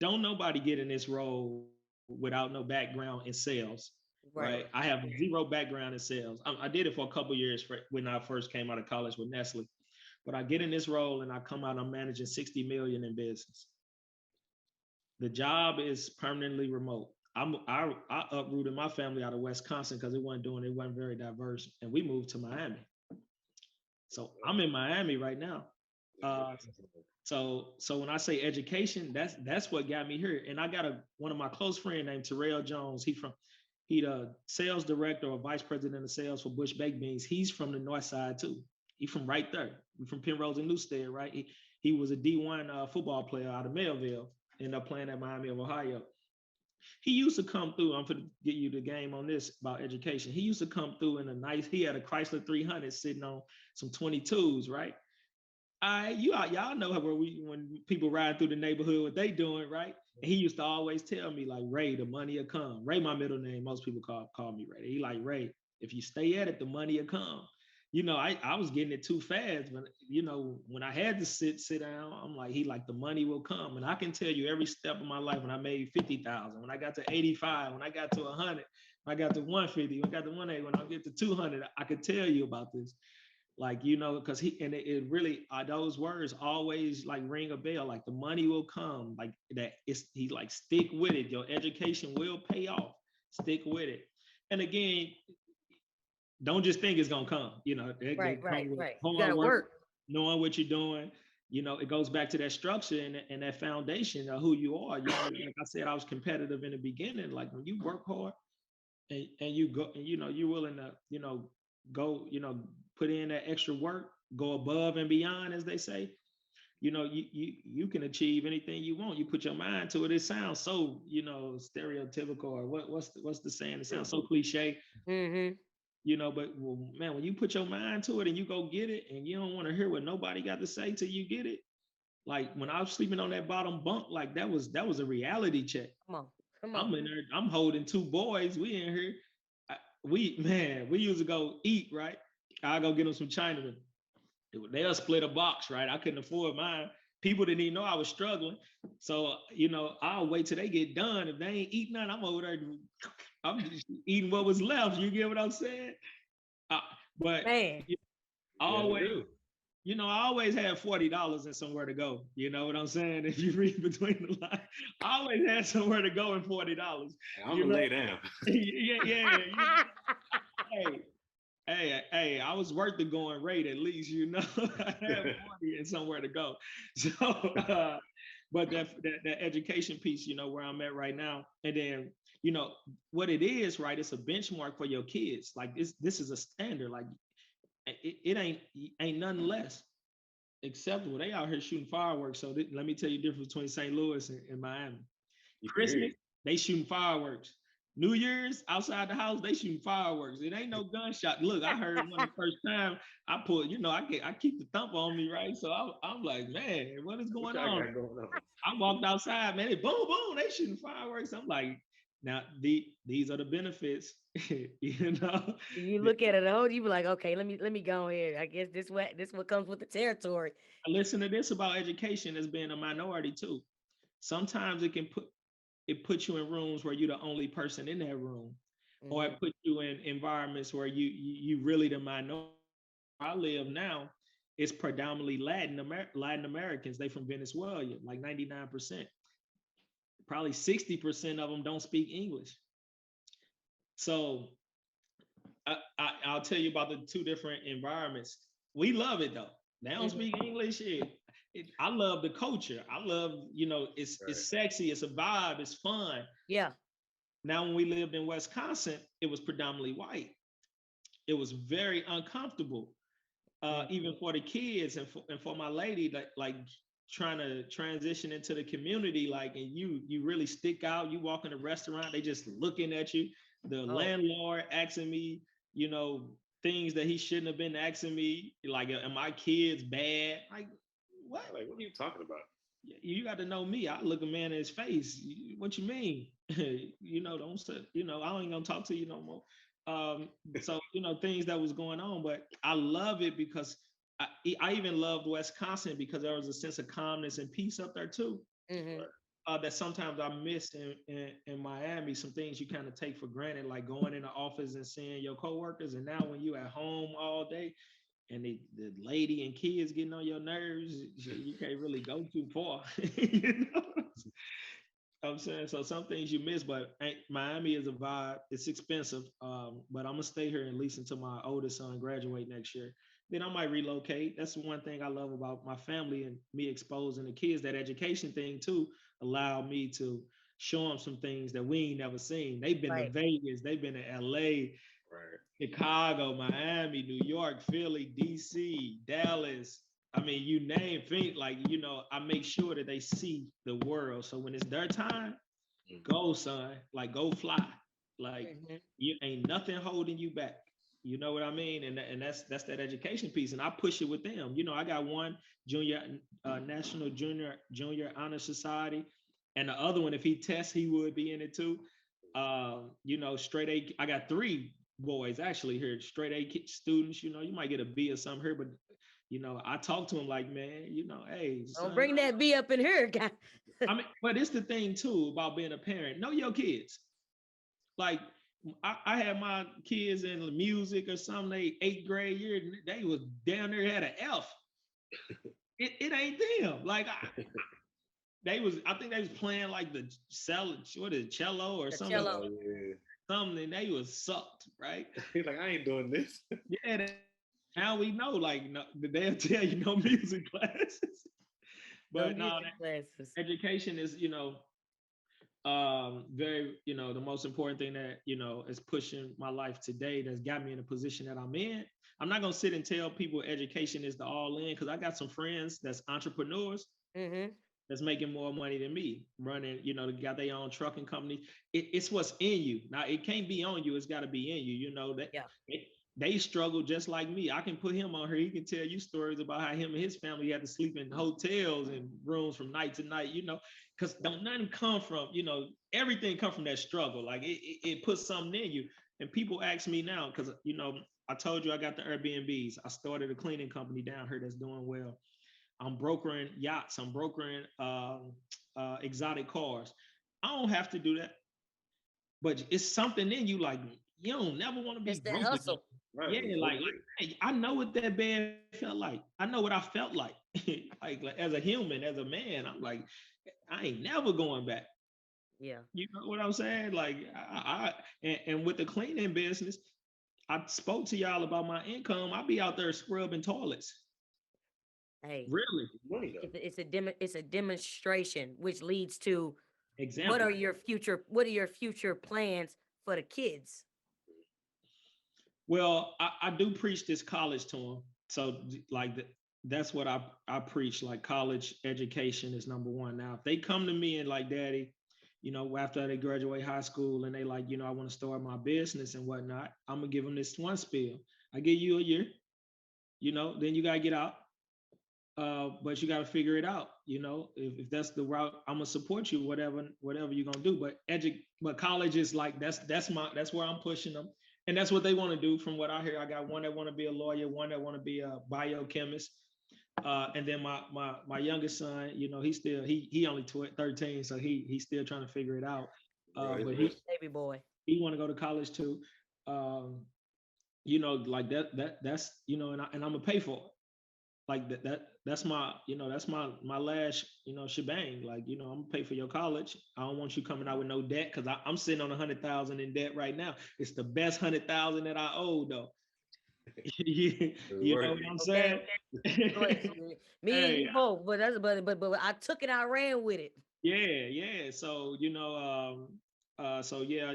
Don't nobody get in this role without no background in sales. Right. I have 0 background in sales. I did it for a couple of years when I first came out of college with Nestle. But I get in this role and I come out, I'm managing 60 million in business. The job is permanently remote. I uprooted my family out of Wisconsin because it wasn't very diverse. And we moved to Miami. So I'm in Miami right now. So when I say education, that's what got me here. And I got one of my close friends named Terrell Jones. He the sales director or vice president of sales for Bush Baked Beans. He's from the Northside too. He's from right there. We're from Penrose and Newstead, right? He was a D1 football player out of Melville, ended up playing at Miami of Ohio. He used to come through. I'm going to get you the game on this about education. He used to come through he had a Chrysler 300 sitting on some 22s, right? Y'all know when people ride through the neighborhood, what they doing, right? And he used to always tell me, like, Ray, the money will come. Ray, my middle name, most people call me Ray. He like, Ray, if you stay at it, the money will come. I was getting it too fast, but when I had to sit down, I'm like, he like the money will come. And I can tell you every step of my life when I made 50,000, when I got to 85, when I got to 100, when I got to 150, when I got to 180, when I get to 200, I could tell you about this. Like, because it really, those words always like ring a bell, like the money will come, like that. He like, stick with it. Your education will pay off. Stick with it. And again, don't just think it's gonna come. They come with Right. You hard gotta work, work. knowing what you're doing. It goes back to that structure and that foundation of who you are. Like I said, I was competitive in the beginning. Like when you work hard and you go, and you're willing to, go, put in that extra work, go above and beyond, as they say. You can achieve anything you want. You put your mind to it. It sounds so, stereotypical, or what's the saying? It sounds so cliche. Mm-hmm. But well, man, when you put your mind to it and you go get it, and you don't want to hear what nobody got to say till you get it. Like when I was sleeping on that bottom bunk, like that was a reality check. Come on. I'm in there, I'm holding two boys. We in here. We used to go eat, right? I'll go get them some Chinaman. They'll split a box, right? I couldn't afford mine. People didn't even know I was struggling. So, I'll wait till they get done. If they ain't eating none, I'm over there. I'm just eating what was left. You get what I'm saying? But Man. always, I always had $40 and somewhere to go. You know what I'm saying? If you read between the lines, I always had somewhere to go and $40. I'm gonna lay down. Yeah. Hey, I was worth the going rate at least, I had 40 and somewhere to go. So, but that education piece, where I'm at right now, and then, what it is, right? It's a benchmark for your kids. Like this is a standard. Like it ain't nothing less acceptable. They out here shooting fireworks. So let me tell you the difference between St. Louis and Miami. Christmas, they shooting fireworks. New Year's outside the house, they shooting fireworks. It ain't no gunshot. Look, I heard one the first time I put, I keep the thump on me, right? So I'm like, man, what is going on? I walked outside, man, boom, boom, they shooting fireworks. I'm like, now these are the benefits, You look at it, you be like, okay, let me go here. I guess this what comes with the territory. Listen to this about education as being a minority too. Sometimes it puts you in rooms where you're the only person in that room, or it puts you in environments where you really the minority. Where I live now, it's predominantly Latin Americans. They from Venezuela, like 99%. Probably 60% of them don't speak English. So I'll tell you about the two different environments. We love it though. They don't speak English. I love the culture. I love, it's sexy. It's a vibe. It's fun. Yeah. Now, when we lived in Wisconsin, it was predominantly white. It was very uncomfortable, even for the kids and for my lady, like trying to transition into the community. Like, and you really stick out. You walk in a restaurant, they just looking at you. The landlord asking me, things that he shouldn't have been asking me. Like, are my kids bad? Like, what? Like, what are you talking about? You got to know me. I look a man in his face. What you mean? Don't say, I ain't gonna talk to you no more. So, things that was going on, but I love it because I even loved Wisconsin because there was a sense of calmness and peace up there too. That sometimes I miss in Miami. Some things you kind of take for granted, like going in the office and seeing your coworkers. And now when you at home all day, and the lady and kids getting on your nerves, you can't really go too far. I'm saying? So some things you miss, but Miami is a vibe. It's expensive, but I'm gonna stay here at least until my oldest son graduate next year. Then I might relocate. That's one thing I love about my family and me exposing the kids. That education thing too allowed me to show them some things that we ain't never seen. They've been to Vegas, they've been to LA, Chicago, Miami, New York, Philly, DC, Dallas. I mean, you name it, like, I make sure that they see the world. So when it's their time, go, son, like, go fly. Like, you ain't nothing holding you back. You know what I mean? And that's that education piece. And I push it with them. I got one junior, National Junior Honor Society. And the other one, if he tests, he would be in it too. Straight A. I got three boys actually here, straight students. You might get a B or something here, but I talk to them like, man, hey, Don't son. bring that B up in here, guy. I mean, but it's the thing too about being a parent. Know your kids. Like I had my kids in music or something. They 8th grade year, they was down there had an F. It ain't them. Like I think they was playing like the cello or The something. cello. Oh, yeah. Something and they was sucked, right? He's like, I ain't doing this. Yeah. Now we know, like, no, they'll tell you no music classes. No But no, music classes. education is, very, the most important thing that, is pushing my life today, that's got me in the position that I'm in. I'm not gonna sit and tell people education is the all in, because I got some friends that's entrepreneurs Mm-hmm. that's making more money than me, running, they got their own trucking company. It's what's in you. Now it can't be on you, it's got to be in you. That Yeah. they struggle just like me. I can put him on here. He can tell you stories about how him and his family had to sleep in hotels and rooms from night to night, because don't nothing come from, everything come from that struggle. Like it puts something in you. And people ask me now, because, I told you I got the Airbnbs. I started a cleaning company down here that's doing well. I'm brokering yachts. I'm brokering exotic cars. I don't have to do that, but it's something in you. Like you don't never want to It's be that broke again. hustle. Right. Yeah, like hey, I know what that bed felt like. I know what I felt like. like as a human, as a man, I'm like, I ain't never going back. Yeah. You know what I'm saying? Like and with the cleaning business, I spoke to y'all about my income. I be out there scrubbing toilets. Hey, Really? Money though. it's a demonstration, which leads to Example. what are your future plans for the kids? Well, I do preach this college to them. So like that's what I preach. Like college education is number one. Now, if they come to me and like, Daddy, after they graduate high school and they like, I want to start my business and whatnot, I'm gonna give them this one spiel. I give you a year, then you gotta get out. But you got to figure it out. If that's the route, I'm gonna support you, whatever you're gonna do. But college is like that's where I'm pushing them, and that's what they want to do. From what I hear, I got one that want to be a lawyer, one that want to be a biochemist, and then my youngest son, he's still he only 13, so he's still trying to figure it out. Right. But Baby boy. he want to go to college too. Um, like that's and I'm gonna pay for it. Like that's my last shebang. Like I'm gonna pay for your college. I don't want you coming out with no debt, because I'm sitting on 100,000 in debt right now. It's the best 100,000 that I owe though. You know what I'm saying? Me and Hey, you both, but but I took it, I ran with it. yeah. So so yeah,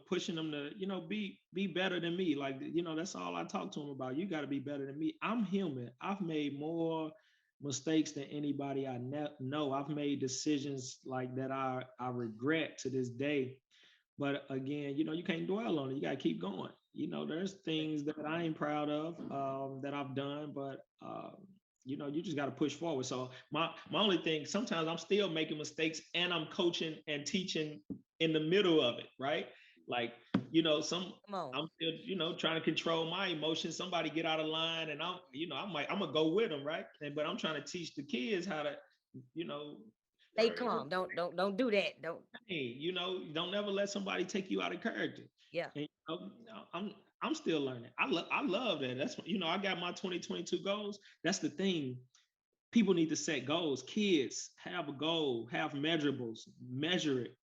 pushing them to be better than me. Like that's all I talk to them about. You got to be better than me. I'm human. I've made more mistakes than anybody I know. I've made decisions like that I regret to this day. But again, you can't dwell on it. You got to keep going. There's things that I ain't proud of that I've done, but you just got to push forward. So my only thing, sometimes I'm still making mistakes and I'm coaching and teaching in the middle of it, right? Like, Come on. I'm still, trying to control my emotions. Somebody get out of line and I'm gonna go with them, right? But I'm trying to teach the kids how to, you know, Stay calm. Don't do that. Don't. hey, don't ever let somebody take you out of character. Yeah. And I'm still learning. I love that. That's I got my 2022 goals. That's the thing. People need to set goals. Kids have a goal, have measurables, measure it.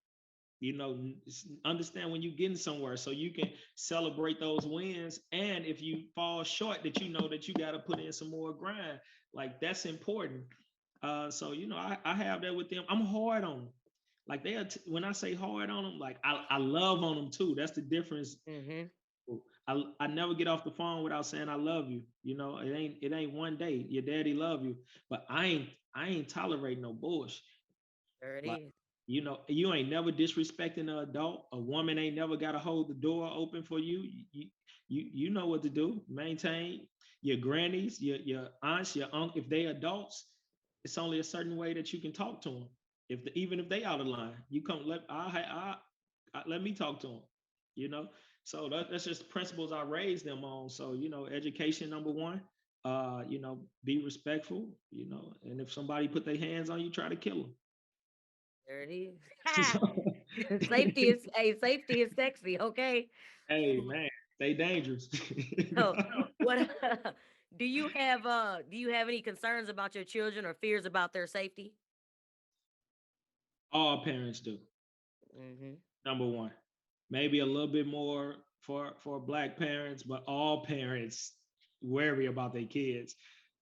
Understand when you're getting somewhere so you can celebrate those wins. And if you fall short, that that you got to put in some more grind. Like that's important. So I have that with them. I'm hard on them. Like when I say hard on them, like I love on them too. That's the difference. Mm-hmm. I never get off the phone without saying I love you. It ain't one day. Your daddy love you, but I ain't tolerating no bullshit. There it Like is. you ain't never disrespecting an adult. A woman ain't never got to hold the door open for you. You know what to do. Maintain your grannies, your aunts, your uncle. If they adults, it's only a certain way that you can talk to them. Even if they out of line, you come let me talk to them. You know. So that's just principles I raised them on. So, education number one, be respectful, and if somebody put their hands on you, try to kill There it is. them. Safety is sexy, okay? Hey man, they dangerous. So what do you have any concerns about your children or fears about their safety? All parents do. Mm-hmm. Number one, maybe a little bit more for black parents, but all parents worry about their kids.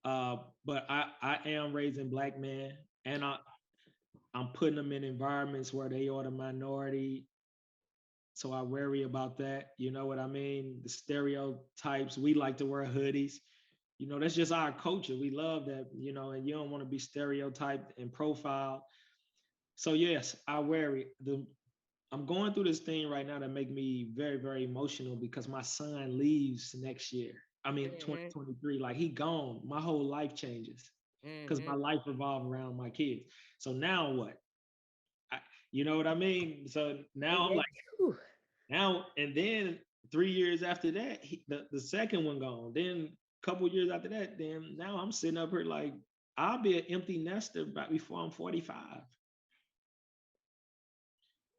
But I am raising black men, and I'm putting them in environments where they are the minority. So I worry about that. You know what I mean? The stereotypes. We like to wear hoodies. That's just our culture. We love that, and you don't want to be stereotyped and profiled. So yes, I worry. I'm going through this thing right now that make me very, very emotional because my son leaves next year. I mean, Mm-hmm. 2023. Like he gone. My whole life changes because Mm-hmm. my life revolves around my kids. So now what? I, you know what I mean? So And now I'm yeah, like, now and then 3 years after that, the second one gone. Then a couple years after that, then now I'm sitting up here like I'll be an empty nester right before I'm 45.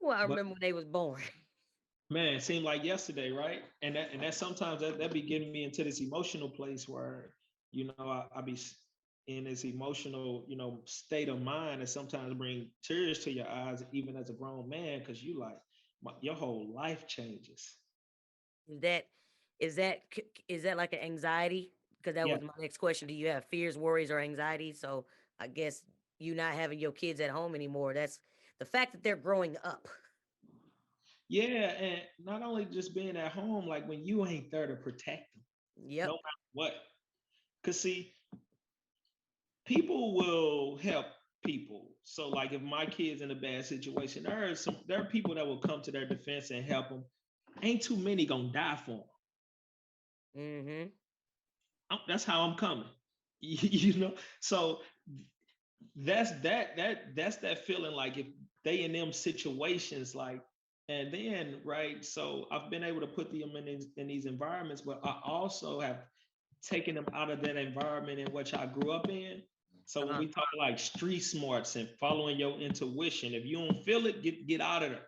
well, I But remember when they was born. man, it seemed like yesterday, right? And that sometimes that be getting me into this emotional place where I be in this emotional state of mind that sometimes bring tears to your eyes, even as a grown man, because you like your whole life changes. Is that is that like an anxiety? Because that Yeah, was my next question. Do you have fears, worries, or anxiety? So I guess you not having your kids at home anymore. That's the fact that they're growing up. yeah, and not only just being at home, like when you ain't there to protect them, no Yep. matter what. Cause see, people will help people. So like if my kid's in a bad situation, there are people that will come to their defense and help them. Ain't too many gonna die for Mm-hmm. them. That's how I'm coming. So that's that feeling like if they in them situations like, and then right. So I've been able to put them in these environments, but I also have taken them out of that environment in which I grew up in. So when Uh-huh. we talk like street smarts and following your intuition, if you don't feel it, get out of there.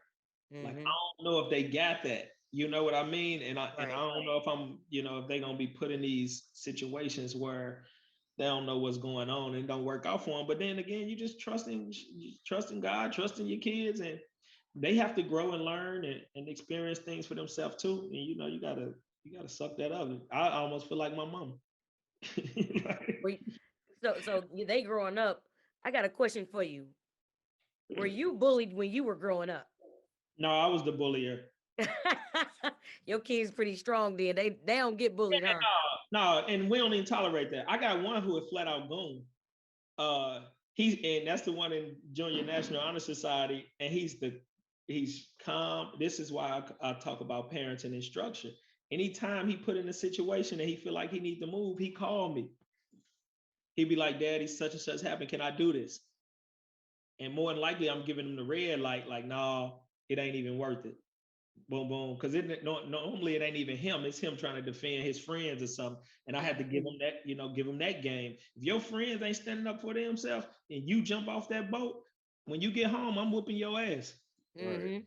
Like I Mm-hmm. don't know if they got that. You know what I mean? And I Right. don't know if if they're gonna be put in these situations where they don't know what's going on and don't work out for them. But then again, you just trusting God, trusting your kids, and they have to grow and learn and experience things for themselves too. And you gotta suck that up. I almost feel like my mom. We they growing up. I got a question for you. Were you bullied when you were growing up? No, I was the bullier. Your kids pretty strong then. They don't get bullied, huh? No, and we don't even tolerate that. I got one who is flat out goon. Uh, and that's the one in Junior National Honor Society, and he's calm. This is why I talk about parents and instruction. Anytime he put in a situation and he feel like he need to move, he called me. He'd be like, "Daddy, such and such happened. Can I do this?" And more than likely, I'm giving him the red light, like, "No, it ain't even worth it." Boom, boom. Because normally it ain't even him. It's him trying to defend his friends or something. And I had to give him that, give him that game. If your friends ain't standing up for themselves and you jump off that boat, when you get home, I'm whooping your ass. Right. Mm-hmm.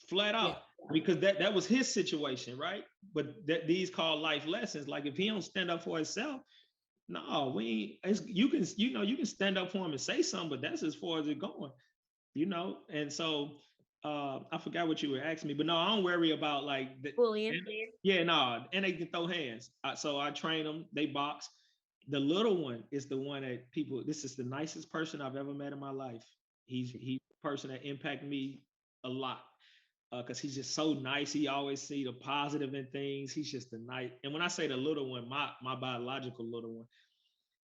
Flat Yeah. out. Because that was his situation, right? But these called life lessons. Like if he don't stand up for himself, no, we ain't. You can stand up for him and say something, but that's as far as it going. And so I forgot what you were asking me, but no, I don't worry about like Bullying. yeah, no, and they can throw hands. So I train them, they box. The little one is the one that people, this is the nicest person I've ever met in my life. He's the person that impacted me a lot because he's just so nice. He always see the positive in things. He's just the nice. And when I say the little one, my biological little one,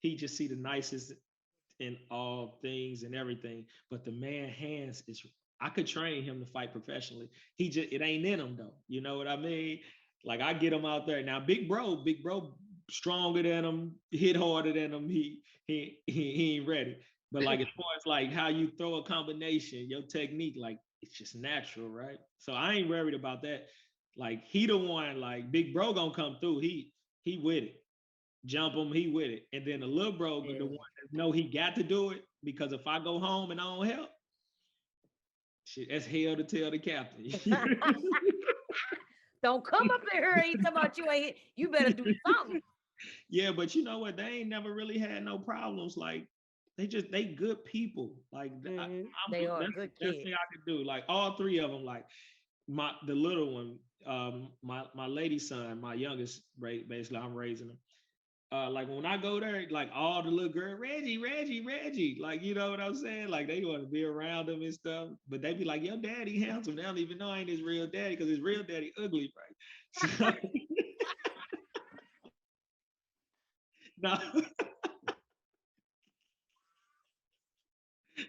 he just see the nicest in all things and everything. But the man hands is, I could train him to fight professionally. It ain't in him though. You know what I mean? Like I get him out there now. Big bro, stronger than him, hit harder than him. He ain't ready. But like as far as like how you throw a combination, your technique, like it's just natural, right? So I ain't worried about that. Like he the one, like big bro gonna come through. He with it. Jump him, he with it. And then the little bro, the one that know he got to do it because if I go home and I don't help, shit, that's hell to tell the captain. Don't come up in here and talking about you ain't. You better do something. Yeah, but you know what? They ain't never really had no problems. Like they good people. Like They are that's the good best kids. thing I could do. Like all three of them. Like the little one, my lady son, my youngest, basically I'm raising him. Like when I go there, like all the little girl, Reggie, like you know what I'm saying? Like they want to be around him and stuff, but they be like, "Your daddy handsome." They don't even know I ain't his real daddy because his real daddy ugly, right? So, no,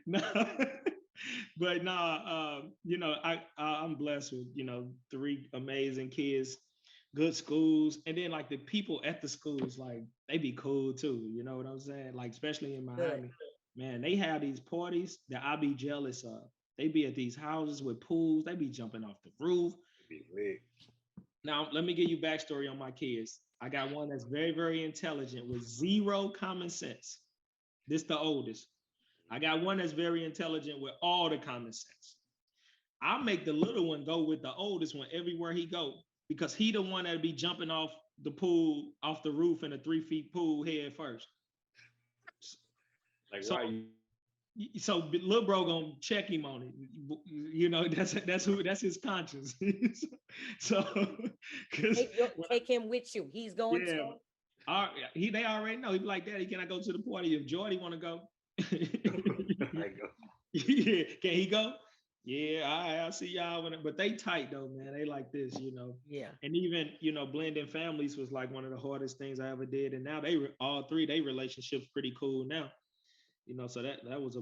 no, but nah, you know, I'm blessed with three amazing kids, good schools, and then like the people at the schools, like they be cool too. You know what I'm saying? Like especially in Good. Miami, man, they have these parties that I be jealous of. They be at these houses with pools. They be jumping off the roof. Be lit. Now let me give you backstory on my kids. I got one that's very, very intelligent with zero common sense. This the oldest. I got one that's very intelligent with all the common sense. I make the little one go with the oldest one everywhere he go because he the one that'll be jumping off the pool, off the roof in a 3 feet pool head first. Like So, why you so little bro gonna check him on it. You know that's his conscience. So, because Take him with you. He's going yeah, to. they already know. He be like, "Daddy, can I go to the party if Jordy want to go?" like Yeah, can he go? Yeah, I'll see y'all when. But they tight though, man. They like this, Yeah. And even blending families was like one of the hardest things I ever did. And now all three they relationships pretty cool now. So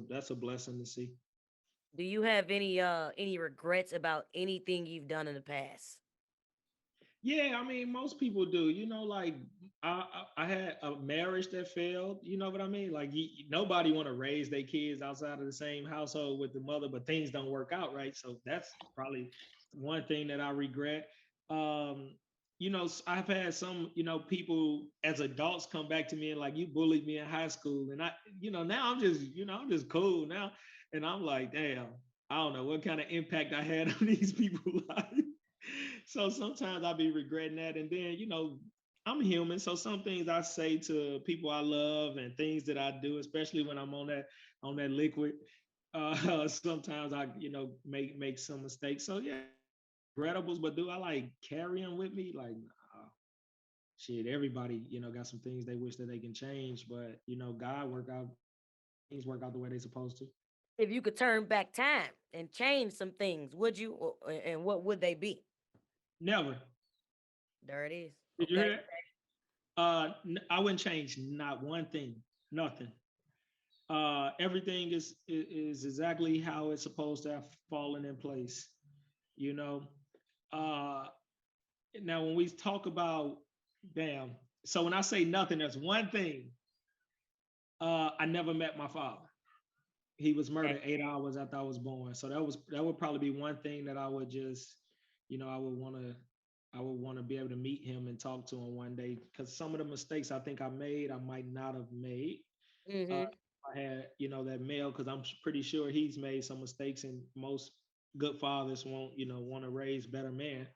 that's a blessing to see. Do you have any regrets about anything you've done in the past? Yeah, I mean, most people do. Like I had a marriage that failed. You know what I mean? Like nobody want to raise their kids outside of the same household with the mother, but things don't work out right. So that's probably one thing that I regret. Um, I've had some, people as adults come back to me and like, you bullied me in high school, and now I'm just cool now, and I'm like, damn, I don't know what kind of impact I had on these people's lives. So sometimes I'll be regretting that. And then, I'm human. So some things I say to people I love and things that I do, especially when I'm on that liquid, sometimes I, make some mistakes. So yeah, regrettables, but do I like carry them with me? Like, nah, shit, everybody, got some things they wish that they can change, but God things work out the way they're supposed to. If you could turn back time and change some things, would you? And what would they be? Never. There it is. Did you Okay. hear that? I wouldn't change not one thing, nothing. Everything is exactly how it's supposed to have fallen in place. You know. Uh, Now when we talk about damn, so when I say nothing, there's one thing. I never met my father. He was Okay. murdered 8 hours after I was born. So that would probably be one thing that I would just, I would want to be able to meet him and talk to him one day. Because some of the mistakes I think I made, I might not have made. Mm-hmm. I had, that male, because I'm pretty sure he's made some mistakes, and most good fathers want to raise better men.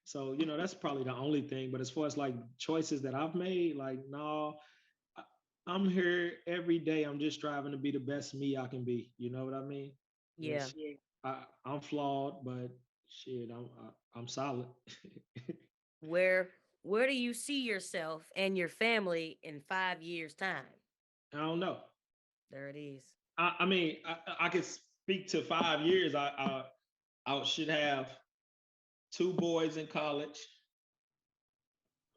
So, that's probably the only thing. But as far as like choices that I've made, like, no, I'm here every day. I'm just striving to be the best me I can be. You know what I mean? And Yeah. shit, I'm flawed, but shit, I'm solid. Where Where do you see yourself and your family in 5 years' time? I don't know. There it is. I mean, I could speak to 5 years. I should have two boys in college,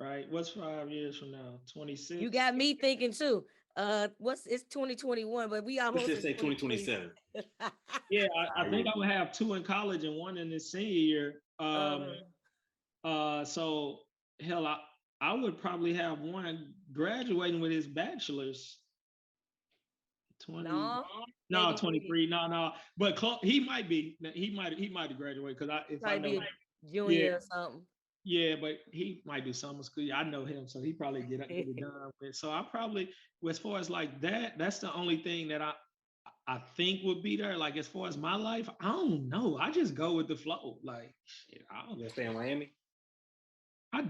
right? What's 5 years from now? You 26. got me thinking too. What's It's 2021, but we let's almost just in say 2020. 2027. Yeah, I think I would have two in college and one in the senior year. uh, So hell, I would probably have one graduating with his bachelor's. 20, no, no, maybe 23, no, no. But he might be. He might have graduated because he if I probably know. be Yeah, Junior or something. yeah, but he might do summer school. I know him, so he probably get it done with. So I probably, as far as like that, that's the only thing that I think would be there. Like as far as my life, I don't know. I just go with the flow. Like shit, You gonna stay in Miami? I,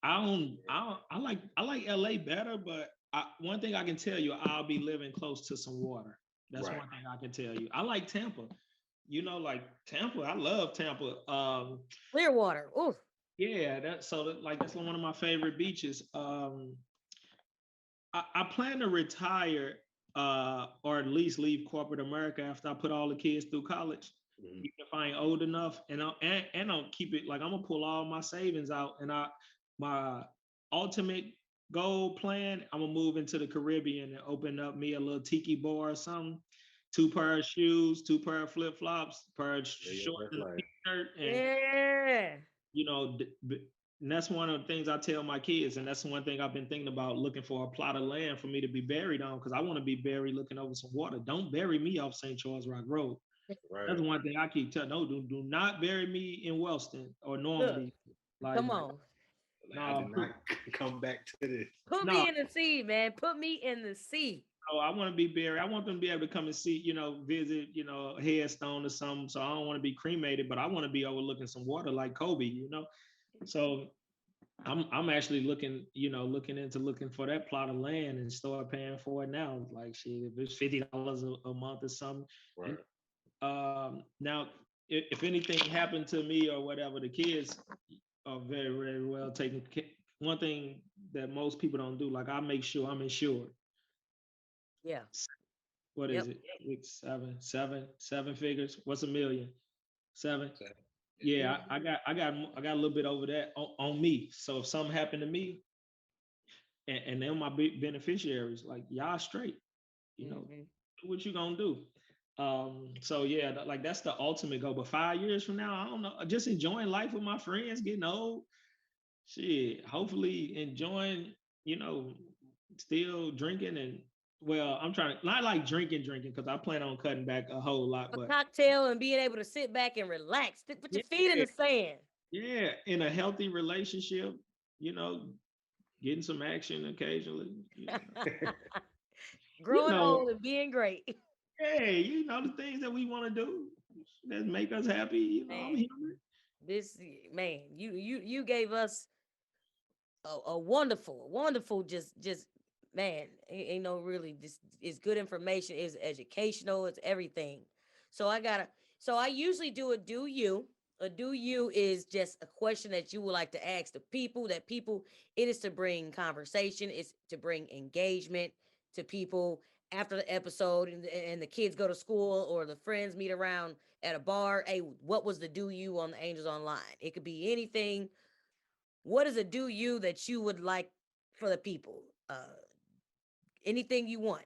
I like LA better, but one thing I can tell you, I'll be living close to some water. That's Right. one thing I can tell you. I like Tampa. Like Tampa. I love Tampa. Clearwater. Ooh. Yeah, that's one of my favorite beaches. I plan to retire or at least leave corporate America after I put all the kids through college. Mhm. Even if I ain't old enough, and I'll keep it like I'm gonna pull all my savings out, and my ultimate goal plan, I'm gonna move into the Caribbean and open up me a little tiki bar or something. Two pair of shoes, two pair of flip flops, pair of Yeah, your shorts best and a life. t-shirt, and Yeah. you know, and that's one of the things I tell my kids, and that's one thing I've been thinking about looking for a plot of land for me to be buried on because I want to be buried looking over some water. Don't bury me off St. Charles Rock Road. That's Right. one thing I keep telling. No, do not bury me in Wellston or Look, Normandy. Like, come on. Like, I did no, not come back to this. Put no, me in the sea, man. Put me in the sea. no. I want to be buried. I want them to be able to come and see, visit, a headstone or something. So I don't want to be cremated, but I want to be overlooking some water like Kobe. So I'm actually looking for that plot of land and start paying for it now. Like shit, if it's $50 a month or something. Right. And now if anything happened to me or whatever, the kids are very, very well taken care. One thing that most people don't do, like I make sure I'm insured. Yeah. What is Yep. it? Six, seven figures. What's a million? Seven. So, Yeah, Mhm. I got a little bit over that on me. So if something happened to me, and they're my big beneficiaries. Like y'all straight, Mhm. what you gonna do? So yeah, like that's the ultimate goal. But 5 years from now, I don't know. Just enjoying life with my friends, getting old. Shit, hopefully enjoying, you know, still drinking and well, I'm trying to not like drinking because I plan on cutting back a whole lot, A but cocktail and being able to sit back and relax. Put your feet in yeah, the sand. yeah, in a healthy relationship, you know, getting some action occasionally, you Growing know, old and being great. hey, the things that we want to do that make us happy. I'm Man, human. this man, you gave us a wonderful, just man, ain't no really just it's good information, it's educational, it's everything. So I usually do a do you. A do you is just a question that you would like to ask the people that people it is to bring conversation, it's to bring engagement to people after the episode and the kids go to school or the friends meet around at a bar. Hey, what was the do you on the Angels Online? It could be anything. What is a do you that you would like for the people? Anything you want.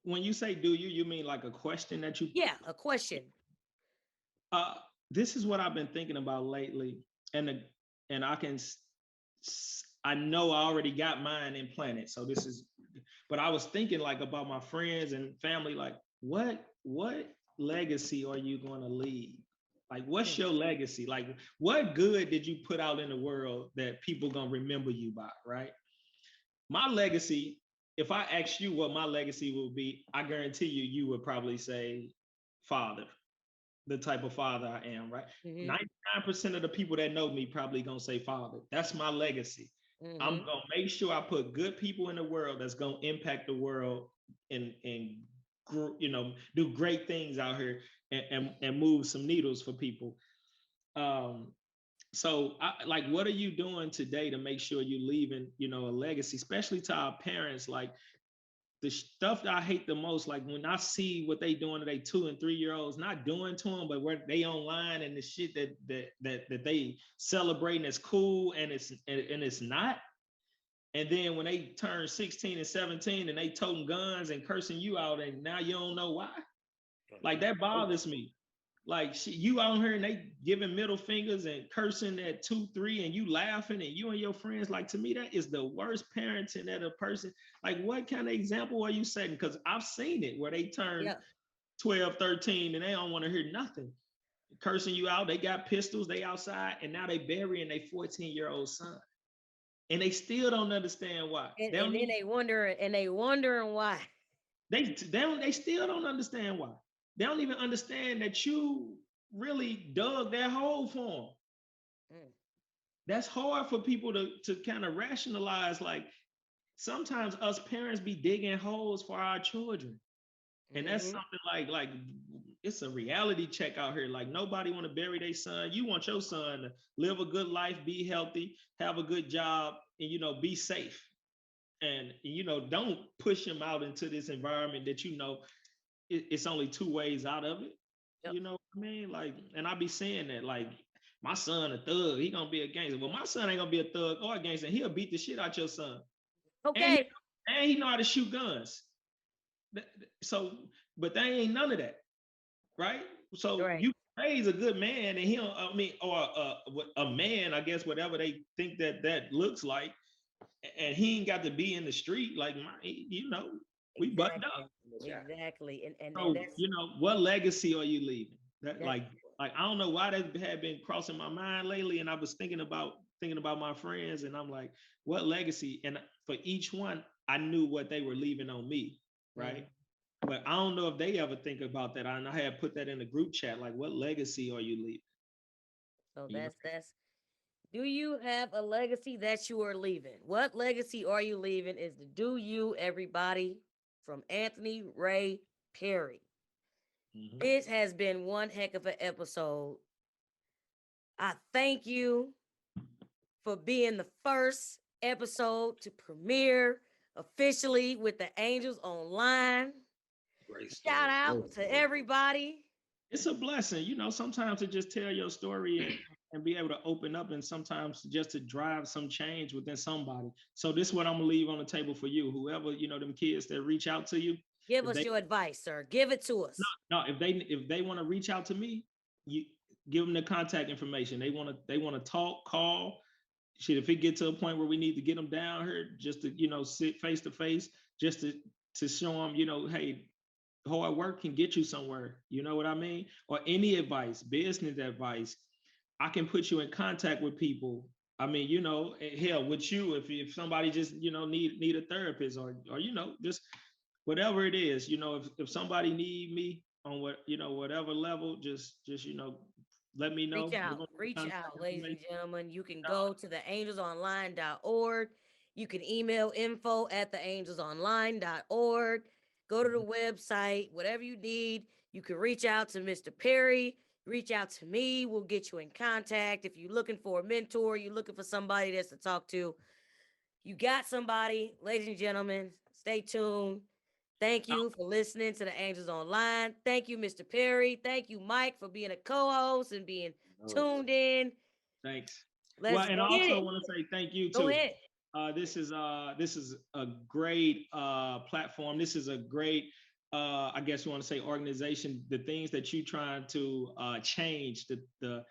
When you say "do you," you mean like a question that you? Yeah, a question. Uh, this is what I've been thinking about lately, and and I know I already got mine implanted. So this is, but I was thinking like about my friends and family, like what legacy are you going to leave? Like, what's Hmm. your legacy? Like, what good did you put out in the world that people gonna remember you by? Right? My legacy. If I asked you what my legacy will be, I guarantee you would probably say father, the type of father I am, right? Mm-hmm. 99% of the people that know me probably gonna say father. That's my legacy. I'm Mm-hmm. gonna make sure I put good people in the world that's gonna impact the world and do great things out here and move some needles for people. Um, so like what are you doing today to make sure you're leaving, a legacy, especially to our parents? Like the stuff that I hate the most, like when I see what they doing to they 2 and 3 year olds, not doing to them, but where they online and the shit that they celebrating as cool and it's not. And then when they turn 16 and 17 and they toting guns and cursing you out, and now you don't know why. Like that bothers me. Like you out here and they giving middle fingers and cursing at 2, 3, and you laughing and you and your friends. Like to me, that is the worst parenting that a person. Like, what kind of example are you setting? Because I've seen it where they turn Yeah. 12, 13 and they don't want to hear nothing. cursing you out. They got pistols. They outside, and now they burying their 14-year-old son, and they still don't understand why. And, They don't. then they wondering why. They still don't understand why. They don't even understand that you really dug that hole for them. Mm. That's hard for people to kind of rationalize. Like sometimes us parents be digging holes for our children. And that's something like it's a reality check out here. Like nobody want to bury their son. You want your son to live a good life, be healthy, have a good job, and be safe. And don't push him out into this environment that it's only two ways out of it. Yep. You know what I mean? Like, and I be saying that, like, my son a thug, he gonna be a gangster. Well, my son ain't gonna be a thug or a gangster. He'll beat the shit out your son. Okay. And he know how to shoot guns. So, but they ain't none of that, right? So Right. you raise a good man, and he'll, or a man, I guess, whatever they think that looks like, and he ain't got to be in the street like we buttoned up. Exactly. And So that's what legacy are you leaving? That like I don't know why that had been crossing my mind lately, and I was thinking about my friends, and I'm like, what legacy? And for each one, I knew what they were leaving on me, right? But I don't know if they ever think about that. I had put that in the group chat, like, what legacy are you leaving? So that's do you have a legacy that you are leaving? What legacy are you leaving is the do you, everybody, from Anthony Ray Perry. This has been one heck of an episode. I thank you for being the first episode to premiere officially with the Angels Online. Great Shout out to everybody. It's a blessing, sometimes to just tell your story and be able to open up, and sometimes just to drive some change within somebody. So this is what I'm gonna leave on the table for you. Whoever, them kids that reach out to you. Give us your advice, sir. Give it to us. No, if they want to reach out to me, you give them the contact information. They want to talk, call. Shit, if it get to a point where we need to get them down here, just to sit face to face, just to show them, hey, hard work can get you somewhere. You know what I mean? Or any advice, business advice, I can put you in contact with people. I mean, hell, with you, if somebody just need a therapist, or just whatever it is, if somebody need me on whatever level, just let me know. Reach out, ladies and gentlemen. You can go to theangelsonline.org. You can email info@theangelsonline.org. Go to the website, whatever you need. You can reach out to Mr. Perry. Reach out to me. We'll get you in contact. If you're looking for a mentor, you're looking for somebody that's to talk to, you got somebody. Ladies and gentlemen, stay tuned. Thank you for listening to the Angels Online. Thank you, Mr. Perry. Thank you, Mike, for being a co-host and being tuned in. Thanks. I also want to say thank you too. Go ahead. This is a great platform. This is a great I guess you want to say organization. The things that you're trying to change, the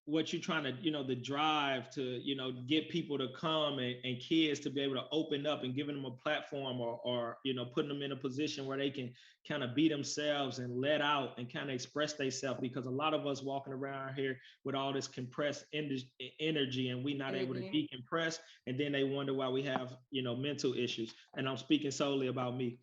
what you're trying to, the drive to, get people to come and kids to be able to open up, and giving them a platform, or putting them in a position where they can kind of be themselves and let out and kind of express themselves, because a lot of us walking around here with all this compressed energy, and we not able to decompress, and then they wonder why we have, mental issues. And I'm speaking solely about me.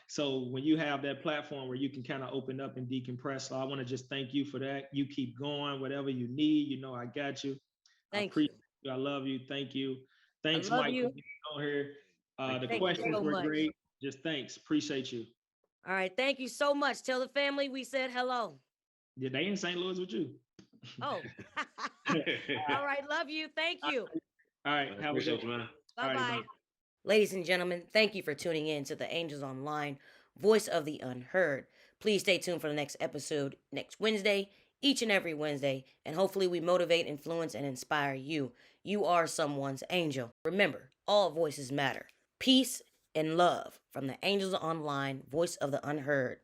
So when you have that platform where you can kind of open up and decompress, so I want to just thank you for that. You keep going, whatever you need, I got you. I appreciate you. I love you. Thank you. Thanks, Mike, for being on here. The questions were great. Just thanks. Appreciate you. All right. Thank you so much. Tell the family we said hello. Yeah, they in St. Louis with you. Oh. All right. Love you. Thank you. All right. Have a good one. Bye-bye. Right, ladies and gentlemen, thank you for tuning in to the Angels Online, Voice of the Unheard. Please stay tuned for the next episode next Wednesday, each and every Wednesday, and hopefully we motivate, influence, and inspire you. You are someone's angel. Remember, all voices matter. Peace and love from the Angels Online, Voice of the Unheard.